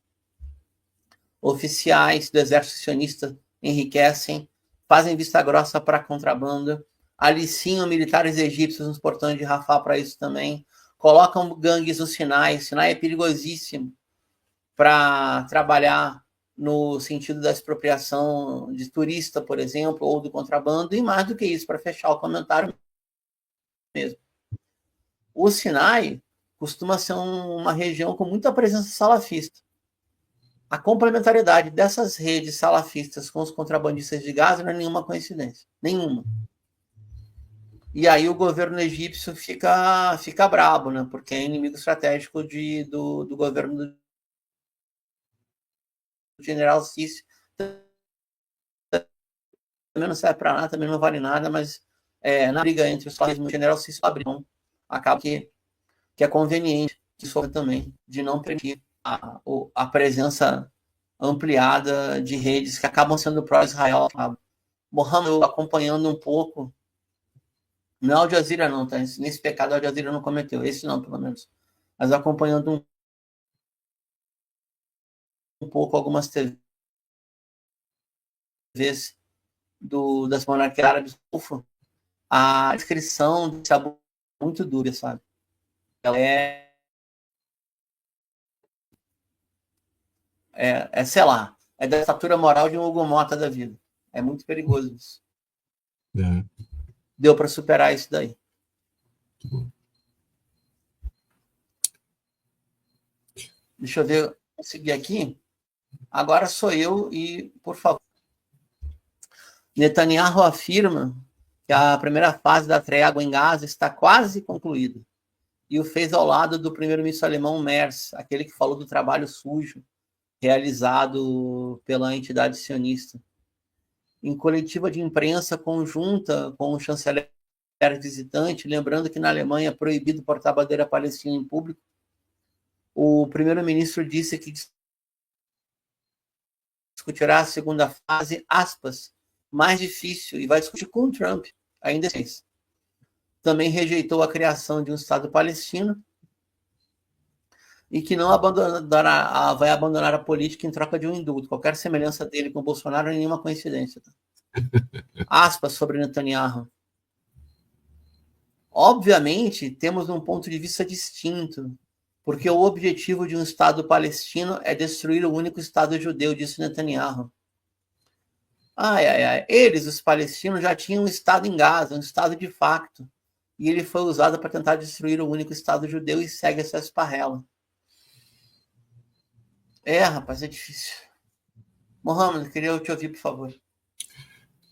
Oficiais do exército sionista enriquecem, fazem vista grossa para contrabando, aliciam militares egípcios nos portões de Rafah para isso também, colocam gangues no Sinai. O Sinai é perigosíssimo para trabalhar no sentido da expropriação de turista, por exemplo, ou do contrabando, e mais do que isso, para fechar o comentário mesmo. O Sinai costuma ser uma região com muita presença salafista. A complementariedade dessas redes salafistas com os contrabandistas de Gaza não é nenhuma coincidência. Nenhuma. E aí o governo egípcio fica brabo, né? Porque é inimigo estratégico do governo do general Sisi. Também não serve para nada, também não vale nada, mas na briga entre os países, o general Sisi abriu. Acaba que é conveniente isso também, de não permitir a presença ampliada de redes que acabam sendo pró-Israel. Mohammed, acompanhando um pouco, não é Al Jazeera não, tá? Nesse pecado Al Jazeera não cometeu, esse não, pelo menos. Mas acompanhando um pouco algumas TVs das monarquias árabes, a descrição desse abuso é muito dura, sabe? Ela sei lá, é da estatura moral de um Hugo Mota da vida. É muito perigoso isso. Deu para superar isso daí. Deixa eu ver, vou seguir aqui. Agora sou eu e, por favor. Netanyahu afirma que a primeira fase da trégua em Gaza está quase concluída. E o fez ao lado do primeiro-ministro alemão Merz, aquele que falou do trabalho sujo realizado pela entidade sionista. Em coletiva de imprensa conjunta com o chanceler visitante, lembrando que na Alemanha é proibido portar bandeira palestina em público, o primeiro-ministro disse que discutirá a segunda fase, aspas, mais difícil, e vai discutir com o Trump, ainda assim. Também rejeitou a criação de um Estado palestino e que não vai abandonar a política em troca de um indulto. Qualquer semelhança dele com o Bolsonaro é nenhuma coincidência. Tá? Aspas sobre Netanyahu. Obviamente, temos um ponto de vista distinto, porque o objetivo de um Estado palestino é destruir o único Estado judeu, disse Netanyahu. Eles, os palestinos, já tinham um Estado em Gaza, um Estado de facto, e ele foi usado para tentar destruir o único Estado judeu e segue essa esparrela. Rapaz, é difícil. Mohammed, queria te ouvir, por favor.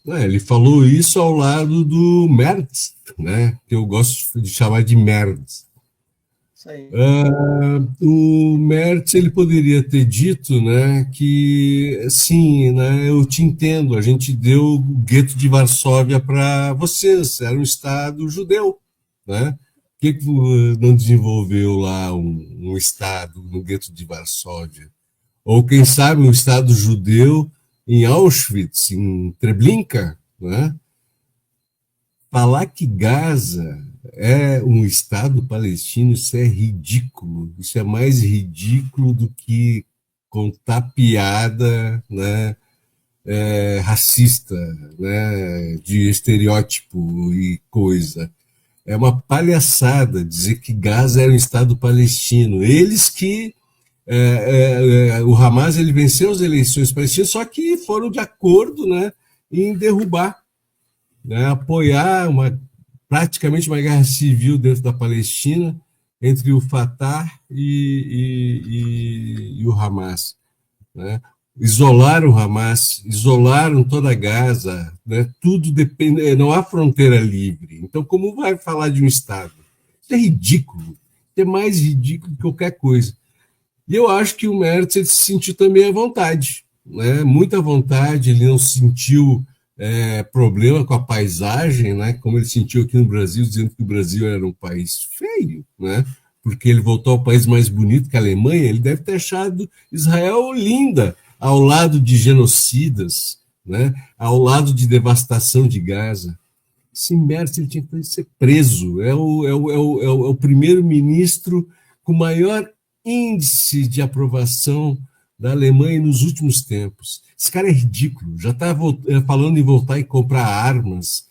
Ele falou isso ao lado do Merz, né? Que eu gosto de chamar de Merz. Isso aí. O Merz, ele poderia ter dito, né, que sim, né, eu te entendo, a gente deu o gueto de Varsóvia para vocês, era um Estado judeu, né? Por que não desenvolveu lá um Estado no gueto de Varsóvia? Ou, quem sabe, um Estado judeu em Auschwitz, em Treblinka, né? Falar que Gaza é um Estado palestino, isso é ridículo. Isso é mais ridículo do que contar piada, né, racista, né, de estereótipo e coisa. É uma palhaçada dizer que Gaza era um Estado palestino. Eles que o Hamas ele venceu as eleições palestinas, só que foram de acordo, né, em derrubar, né, apoiar praticamente uma guerra civil dentro da Palestina entre o Fatah e o Hamas, né? Isolaram o Hamas, isolaram toda a Gaza, né? Tudo depende, não há fronteira livre. Então, como vai falar de um Estado? Isso é ridículo, isso é mais ridículo que qualquer coisa. E eu acho que o Merz se sentiu também à vontade, né? Muita vontade, ele não sentiu problema com a paisagem, né? Como ele sentiu aqui no Brasil, dizendo que o Brasil era um país feio, né? Porque ele voltou ao país mais bonito que a Alemanha, ele deve ter achado Israel linda, ao lado de genocidas, né? Ao lado de devastação de Gaza. Esse Merz ele tinha que ser preso. É o primeiro-ministro com maior índice de aprovação da Alemanha nos últimos tempos. Esse cara é ridículo. Já está falando em voltar e comprar armas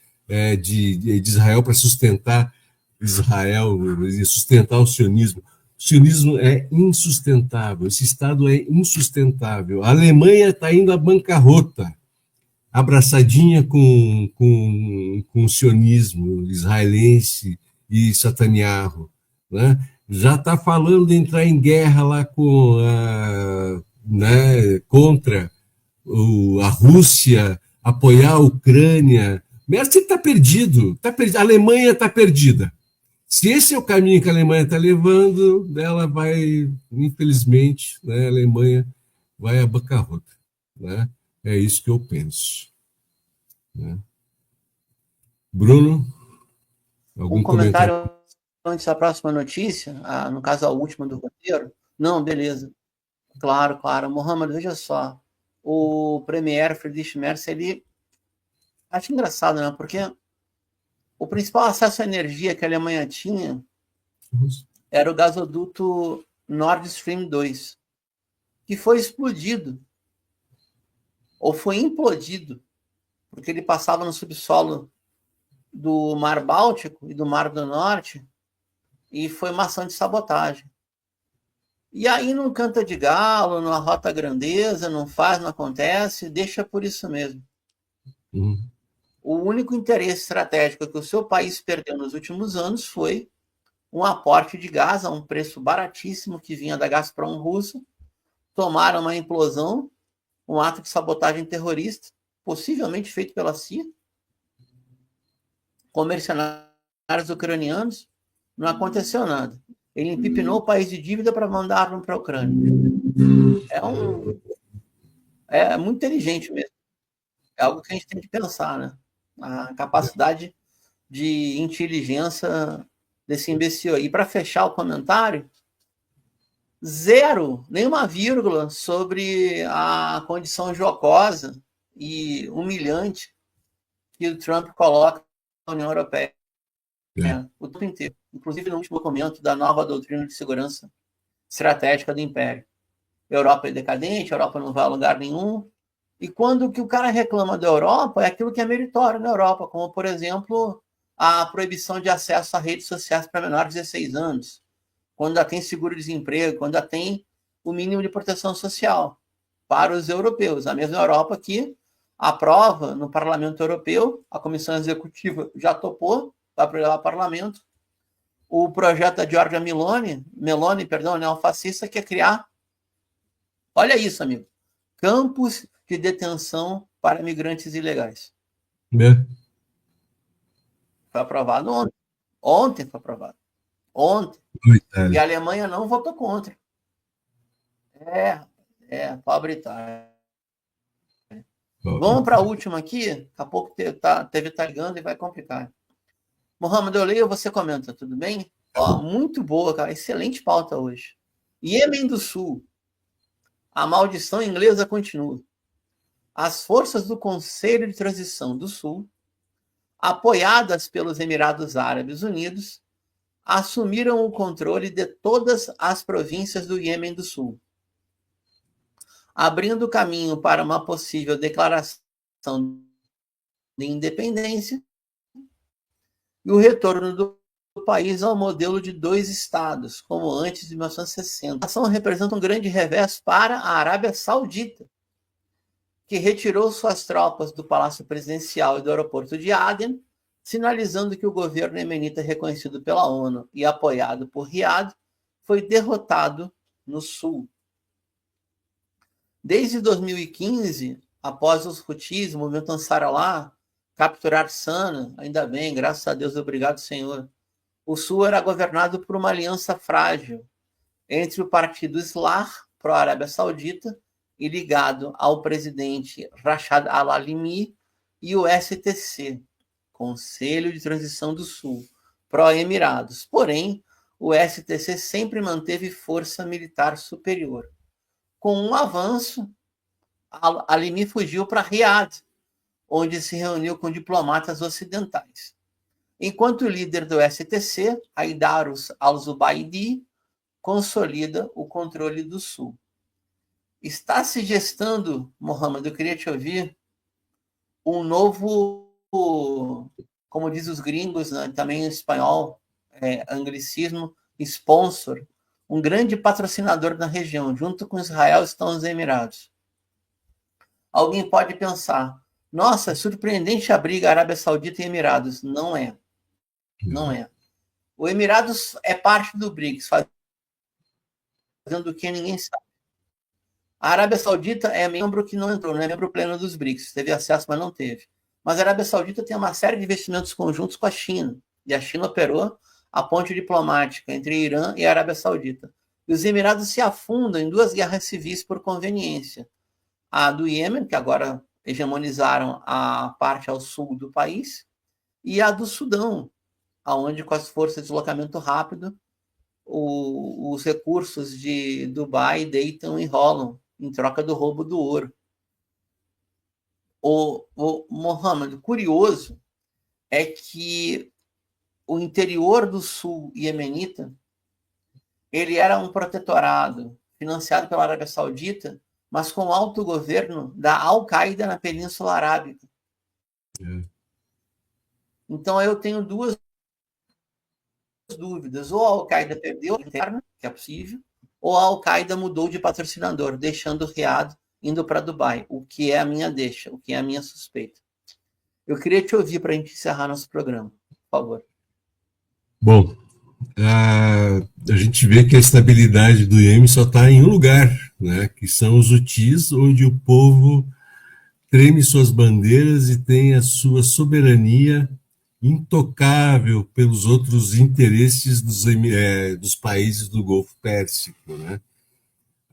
de Israel para sustentar Israel e sustentar o sionismo. O sionismo é insustentável. Esse Estado é insustentável. A Alemanha está indo à bancarrota, abraçadinha com o sionismo israelense e Netanyahu, né? Já está falando de entrar em guerra lá né, contra a Rússia, apoiar a Ucrânia. Merz está perdido, a Alemanha está perdida. Se esse é o caminho que a Alemanha está levando, ela vai, infelizmente, né, a Alemanha vai à bancarrota, né? É isso que eu penso, né? Bruno, algum comentário? Antes da próxima notícia, no caso a última do roteiro. Não, beleza. Claro. Mohamed, veja só. O premier Friedrich Merz, ele... Acho engraçado, né? Porque o principal acesso à energia que a Alemanha tinha era o gasoduto Nord Stream 2, que foi explodido, ou foi implodido, porque ele passava no subsolo do Mar Báltico e do Mar do Norte, e foi uma ação de sabotagem. E aí não canta de galo, não arrota grandeza, não faz, não acontece, deixa por isso mesmo. O único interesse estratégico que o seu país perdeu nos últimos anos foi um aporte de gás a um preço baratíssimo que vinha da Gazprom russa, tomaram uma implosão, um ato de sabotagem terrorista, possivelmente feito pela CIA, com mercenários ucranianos, não aconteceu nada. Ele empipinou o país de dívida para mandar arma para a Ucrânia. É muito inteligente mesmo. É algo que a gente tem que pensar, né? A capacidade de inteligência desse imbecil. E para fechar o comentário, zero, nenhuma vírgula sobre a condição jocosa e humilhante que o Trump coloca na União Europeia. O tempo inteiro. Inclusive no último documento da nova doutrina de segurança estratégica do Império. Europa é decadente, a Europa não vai a lugar nenhum. E quando que o cara reclama da Europa, é aquilo que é meritório na Europa, como, por exemplo, a proibição de acesso a redes sociais para menores de 16 anos, quando já tem seguro-desemprego, quando já tem o mínimo de proteção social para os europeus. A mesma Europa que aprova no Parlamento Europeu, a Comissão Executiva já topou, vai para o Parlamento, o projeto da Giorgia Meloni, neofascista, que é criar, olha isso, amigo, campos de detenção para migrantes ilegais. Foi aprovado ontem. Ontem foi aprovado. Ontem. E a Alemanha não votou contra. Pobre Itália. Vamos para a última aqui. Daqui a pouco teve ligando e vai complicar. Mohamed, eu leio, você comenta, tudo bem? Muito boa, cara. Excelente pauta hoje. Iêmen do Sul. A maldição inglesa continua. As forças do Conselho de Transição do Sul, apoiadas pelos Emirados Árabes Unidos, assumiram o controle de todas as províncias do Iêmen do Sul. abrindo caminho para uma possível declaração de independência e o retorno do país ao modelo de 2 estados, como antes de 1960. A ação representa um grande revés para a Arábia Saudita, que retirou suas tropas do Palácio Presidencial e do aeroporto de Aden, sinalizando que o governo iemenita reconhecido pela ONU e apoiado por Riad foi derrotado no sul. Desde 2015, após os Houthis, o movimento Ansar-Allah, capturar Sana, ainda bem, graças a Deus, obrigado, Senhor, o sul era governado por uma aliança frágil entre o partido Islah, pró-Arábia Saudita, e ligado ao presidente Rashad al-Alimi, e o STC, Conselho de Transição do Sul, pró-Emirados. Porém, o STC sempre manteve força militar superior. Com um avanço, Alimi fugiu para Riad, onde se reuniu com diplomatas ocidentais. Enquanto o líder do STC, Aidarus al-Zubaidi, consolida o controle do Sul. Está se gestando, Mohamed, eu queria te ouvir, um novo, como diz os gringos, né, também em espanhol, anglicismo, sponsor, um grande patrocinador na região, junto com Israel estão os Emirados. Alguém pode pensar, nossa, surpreendente a briga Arábia Saudita e Emirados. Não é. Não é. O Emirados é parte do BRICS, fazendo o que ninguém sabe. A Arábia Saudita é membro que não entrou, não é membro pleno dos BRICS, teve acesso, mas não teve. Mas a Arábia Saudita tem uma série de investimentos conjuntos com a China, e a China operou a ponte diplomática entre Irã e a Arábia Saudita. E os Emirados se afundam em 2 guerras civis por conveniência. A do Iêmen, que agora hegemonizaram a parte ao sul do país, e a do Sudão, onde com as forças de deslocamento rápido, os recursos de Dubai deitam e rolam em troca do roubo do ouro. O Mohamed, curioso é que o interior do sul iemenita, ele era um protetorado financiado pela Arábia Saudita, mas com o alto governo da Al-Qaeda na Península Arábica. Então eu tenho 2 dúvidas. Ou a Al-Qaeda perdeu a interna, que é possível, ou a Al-Qaeda mudou de patrocinador, deixando o Riad indo para Dubai, o que é a minha deixa, o que é a minha suspeita. Eu queria te ouvir para a gente encerrar nosso programa, por favor. Bom, a gente vê que a estabilidade do Iêmen só está em um lugar, né, que são os Houthis, onde o povo treme suas bandeiras e tem a sua soberania intocável pelos outros interesses dos países do Golfo Pérsico, né?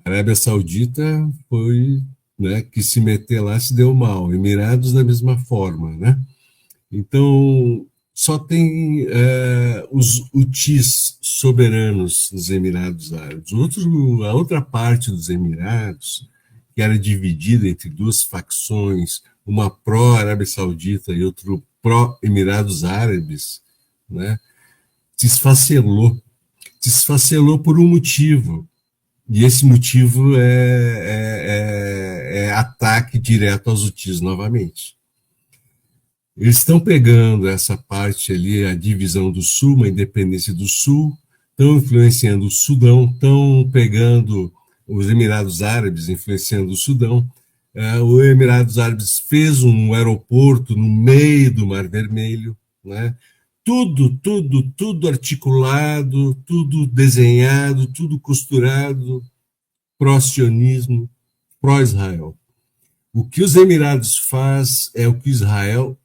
A Arábia Saudita foi, né, que se meter lá se deu mal, Emirados da mesma forma, né? Então só tem os Houthis soberanos nos Emirados Árabes. A outra parte dos Emirados, que era dividida entre 2 facções, uma pró-Arábia Saudita e outra pró-Emirados Árabes, né, se esfacelou. Se esfacelou por um motivo, e esse motivo é ataque direto aos Houthis novamente. Eles estão pegando essa parte ali, a divisão do Sul, uma independência do Sul, estão influenciando o Sudão, estão pegando os Emirados Árabes, influenciando o Sudão. O Emirados Árabes fez um aeroporto no meio do Mar Vermelho, né? Tudo articulado, tudo desenhado, tudo costurado, pró-sionismo, pró-Israel. O que os Emirados faz é o que Israel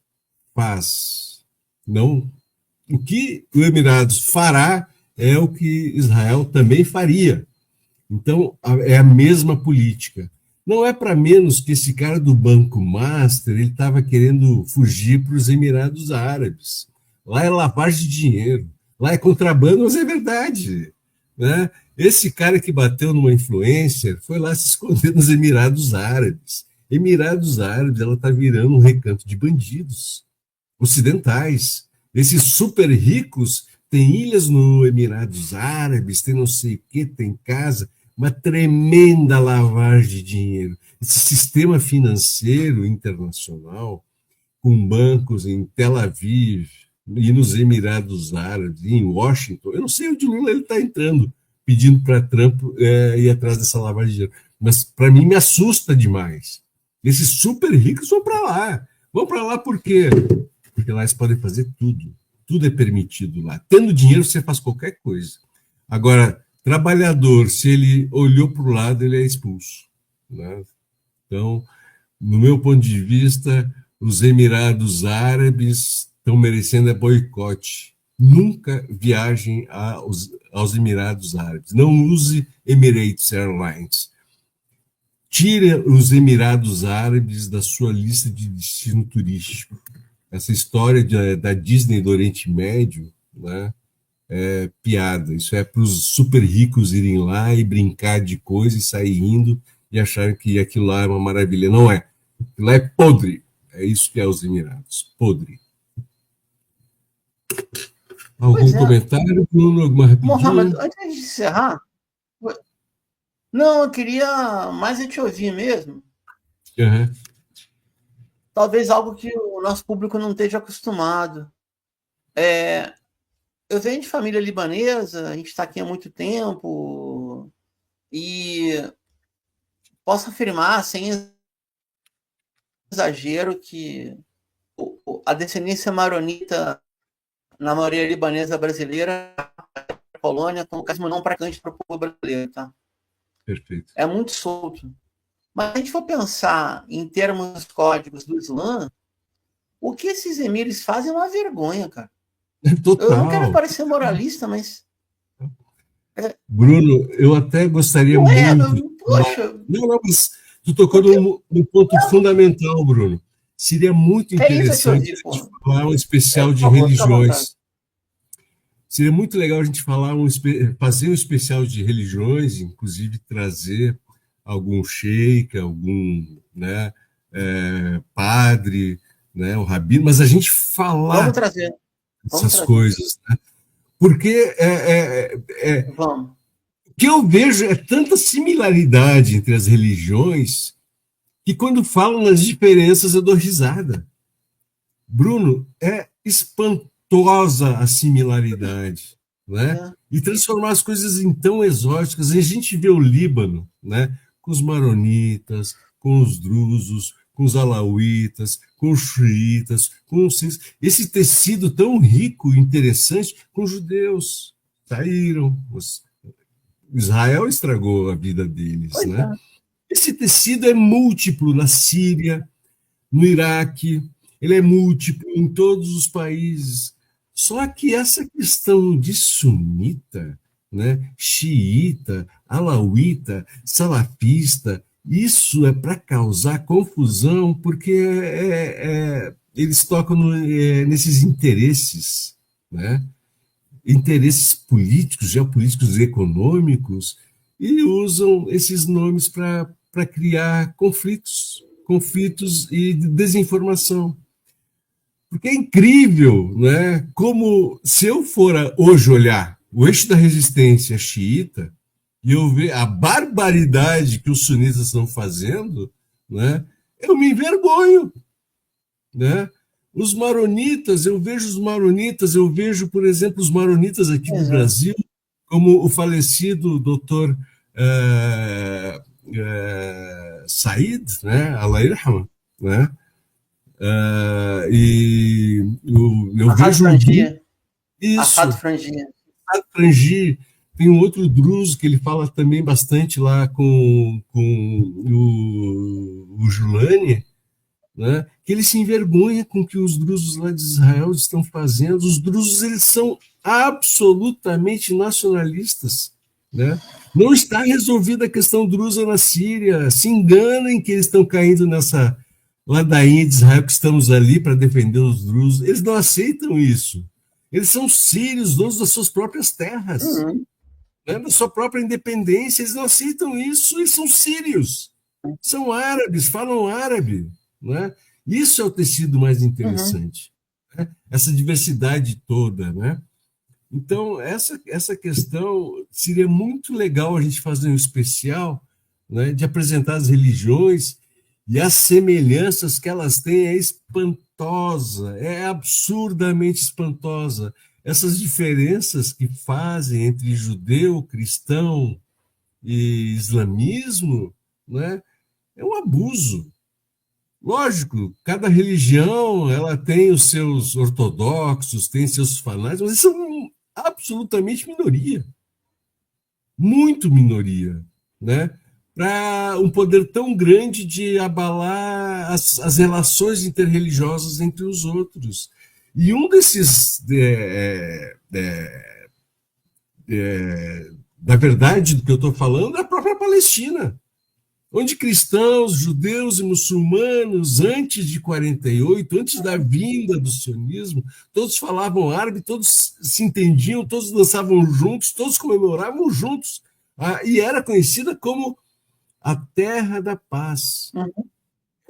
faz. Não, o que o Emirados fará é o que Israel também faria. Então, é a mesma política. Não é para menos que esse cara do Banco Master, ele estava querendo fugir para os Emirados Árabes. Lá é lavagem de dinheiro, lá é contrabando, mas é verdade, né? Esse cara que bateu numa influencer foi lá se esconder nos Emirados Árabes. Emirados Árabes, ela está virando um recanto de bandidos ocidentais. Esses super ricos têm ilhas no Emirados Árabes, tem não sei o que, tem casa, uma tremenda lavagem de dinheiro. Esse sistema financeiro internacional, com bancos em Tel Aviv e nos Emirados Árabes, e em Washington, eu não sei onde o Lula está entrando, pedindo para Trump ir atrás dessa lavagem de dinheiro. Mas, para mim, me assusta demais. Esses super ricos vão para lá. Vão para lá por quê? Porque lá eles podem fazer tudo. Tudo é permitido lá. Tendo dinheiro, você faz qualquer coisa. Agora, trabalhador, se ele olhou para o lado, ele é expulso, né? Então, no meu ponto de vista, os Emirados Árabes estão merecendo boicote. Nunca viajem aos Emirados Árabes. Não use Emirates Airlines. Tire os Emirados Árabes da sua lista de destino turístico. Essa história da Disney do Oriente Médio, né, é piada. Isso é para os super ricos irem lá e brincar de coisa e sair rindo e acharem que aquilo lá é uma maravilha. Não é. Aquilo lá é podre. É isso que é os Emirados. Podre. Algum comentário, Bruno? Alguma rapidinha? Mohamed, antes de encerrar, não, eu queria mais te ouvir mesmo. Uhum. Talvez algo que o nosso público não esteja acostumado. Eu venho de família libanesa, a gente está aqui há muito tempo, e posso afirmar, sem exagero, que a descendência maronita na maioria libanesa brasileira, a colônia, coloca não praticante para o povo brasileiro, tá? Perfeito. É muito solto. Mas se a gente for pensar em termos códigos do Islã, o que esses emires fazem é uma vergonha, cara. Total. Eu não quero parecer moralista, mas... Bruno, eu até gostaria muito... Poxa... Não, mas tu tocou num ponto fundamental, Bruno. Seria muito interessante a gente falar um especial de religiões. Seria muito legal a gente fazer um especial de religiões, inclusive trazer algum sheik, algum, né, padre, né, o rabino, mas a gente falar essas coisas, né? Porque o que eu vejo é tanta similaridade entre as religiões que quando falam nas diferenças eu dou risada. Bruno, é espantosa a similaridade, né? E transformar as coisas em tão exóticas. E a gente vê o Líbano, né, com os maronitas, com os drusos, com os alauítas, com os xiitas, com esse tecido tão rico e interessante com os judeus. Saíram. Israel estragou a vida deles, né? Esse tecido é múltiplo na Síria, no Iraque, ele é múltiplo em todos os países. Só que essa questão de sunita, né, xiita, alauíta, salafista, isso é para causar confusão, porque eles tocam nesses interesses, né? Interesses políticos, geopolíticos e econômicos, e usam esses nomes para criar conflitos e desinformação. Porque é incrível, né? Como se eu for hoje olhar o eixo da resistência xiita e eu ver a barbaridade que os sunitas estão fazendo, né? Eu me envergonho, né? Os maronitas, eu vejo, por exemplo, os maronitas aqui do Brasil, como o falecido doutor Said, né? Allah Irham, né? E eu vejo Assad Frangi. Tem um outro druso que ele fala também bastante lá com o Julani, né? Que ele se envergonha com o que os drusos lá de Israel estão fazendo. Os drusos, eles são absolutamente nacionalistas, né? Não está resolvida a questão drusa na Síria. Se enganem que eles estão caindo nessa ladainha de Israel, que estamos ali para defender os drusos. Eles não aceitam isso. Eles são sírios, donos das suas próprias terras, né, da sua própria independência. Eles não aceitam isso. Eles são sírios, são árabes, falam árabe, né? Isso é o tecido mais interessante, né? Essa diversidade toda, né? Então, essa questão seria muito legal a gente fazer um especial, né, de apresentar as religiões e as semelhanças que elas têm. É espantosa, é absurdamente espantosa. Essas diferenças que fazem entre judeu, cristão e islamismo, né, é um abuso. Lógico, cada religião ela tem os seus ortodoxos, tem seus fanáticos, mas isso são absolutamente minoria, muito minoria, né? Para um poder tão grande de abalar as relações interreligiosas entre os outros. E um desses, na verdade, do que eu estou falando, é a própria Palestina, onde cristãos, judeus e muçulmanos, antes de 48, antes da vinda do sionismo, todos falavam árabe, todos se entendiam, todos dançavam juntos, todos comemoravam juntos. E era conhecida como a Terra da Paz.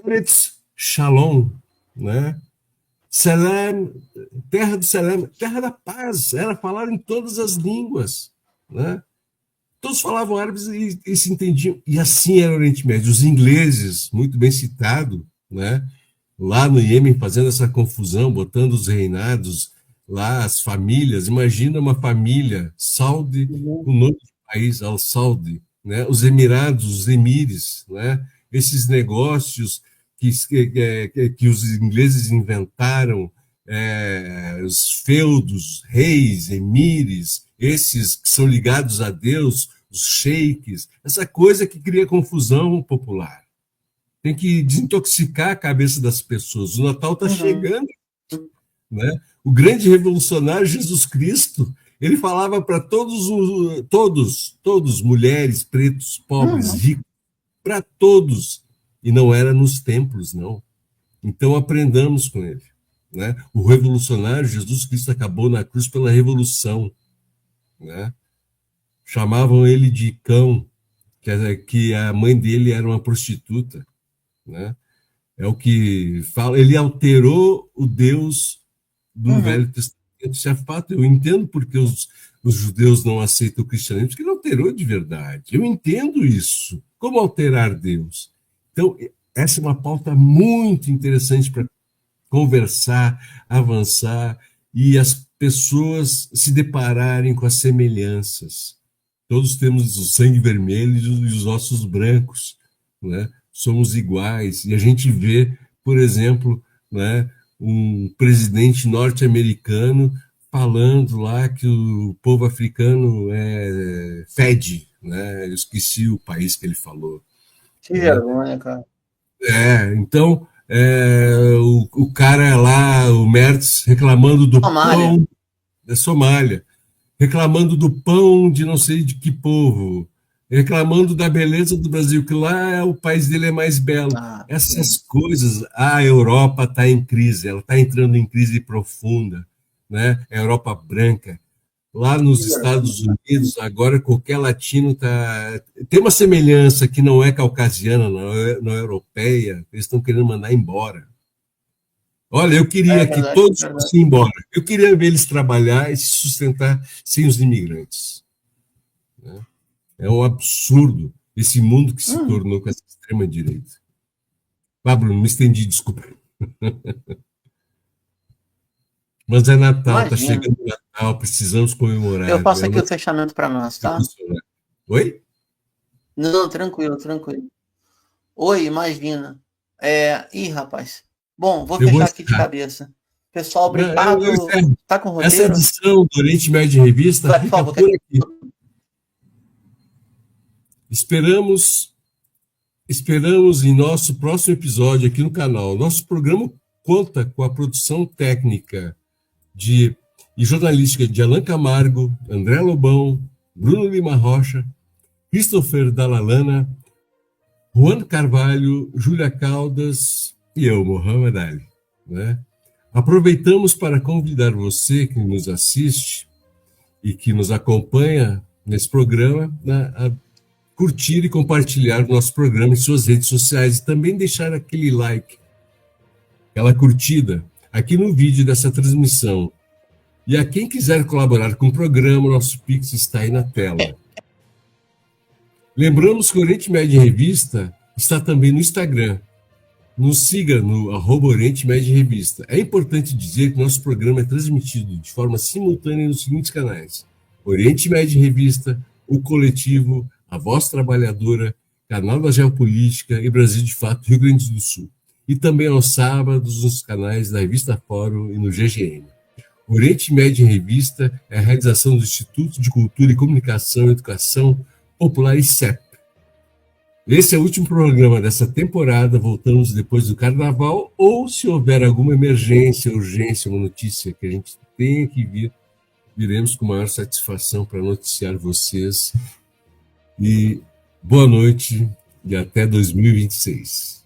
Eretz Shalom, né? Selem, Terra do Selem, Terra da Paz, era falada em todas as línguas, né? Todos falavam árabe e se entendiam. E assim era o Oriente Médio. Os ingleses, muito bem citado, né? Lá no Iêmen, fazendo essa confusão, botando os reinados lá, as famílias. Imagina uma família saudi, o nome do país, al-Saudi, né? Os Emirados, os emires, né? Esses negócios que os ingleses inventaram, os feudos, reis, emires, esses que são ligados a Deus, os sheiks, essa coisa que cria confusão popular. Tem que desintoxicar a cabeça das pessoas. O Natal está chegando, né? O grande revolucionário Jesus Cristo, ele falava para todos, mulheres, pretos, pobres, ricos, para todos, e não era nos templos, não. Então aprendamos com ele, né? O revolucionário Jesus Cristo acabou na cruz pela revolução, né? Chamavam ele de cão, que a mãe dele era uma prostituta, né? É o que fala. Ele alterou o Deus do Velho Testamento. Isso é fato. Eu entendo porque os judeus não aceitam o cristianismo, porque ele alterou de verdade. Eu entendo isso. Como alterar Deus? Então, essa é uma pauta muito interessante para conversar, avançar e as pessoas se depararem com as semelhanças. Todos temos o sangue vermelho e os ossos brancos, né? Somos iguais. E a gente vê, por exemplo, né, um presidente norte-americano falando lá que o povo africano fede, né? Eu esqueci o país que ele falou. Que vergonha, cara. Então, o cara lá, o Merz, reclamando do pão da Somália, reclamando do pão de não sei de que povo, reclamando da beleza do Brasil, que lá o país dele é mais belo. Essas coisas, a Europa está em crise, ela está entrando em crise profunda, né? A Europa branca. Lá nos Estados Unidos, agora qualquer latino tem uma semelhança que não é caucasiana, não é europeia, eles estão querendo mandar embora. Olha, eu queria que todos fossem embora. Eu queria ver eles trabalhar e se sustentar sem os imigrantes. É um absurdo esse mundo que se tornou com essa extrema-direita. Bruno, me estendi, desculpa. Mas é Natal, está chegando o Natal, precisamos comemorar. Eu faço aqui o fechamento para nós, tá? Oi? Não, tranquilo. Oi, imagina. Rapaz. Bom, vou fechar aqui de cabeça. Pessoal, obrigado. Tá com roteiro? Essa edição do Oriente Médio Revista fica por aqui. Esperamos em nosso próximo episódio aqui no canal. Nosso programa conta com a produção técnica e jornalística de Alan Camargo, André Lobão, Bruno Lima Rocha, Christopher Dalalana, Juan Carvalho, Júlia Caldas e eu, Mohamed Ali, né? Aproveitamos para convidar você que nos assiste e que nos acompanha nesse programa, né, a curtir e compartilhar o nosso programa em suas redes sociais e também deixar aquele like, aquela curtida aqui no vídeo dessa transmissão. E a quem quiser colaborar com o programa, nosso Pix está aí na tela. Lembramos que o Oriente Médio Revista está também no Instagram. Nos siga no @Oriente Médio Revista. É importante dizer que nosso programa é transmitido de forma simultânea nos seguintes canais: Oriente Médio Revista, O Coletivo, A Voz Trabalhadora, Canal da Geopolítica e Brasil de Fato, Rio Grande do Sul. E também aos sábados nos canais da Revista Fórum e no GGN. Oriente Médio Revista é a realização do Instituto de Cultura e Comunicação e Educação Popular ICEP. Esse é o último programa dessa temporada. Voltamos depois do Carnaval, ou se houver alguma emergência, urgência, uma notícia que a gente tenha que vir, viremos com maior satisfação para noticiar vocês. E boa noite e até 2026.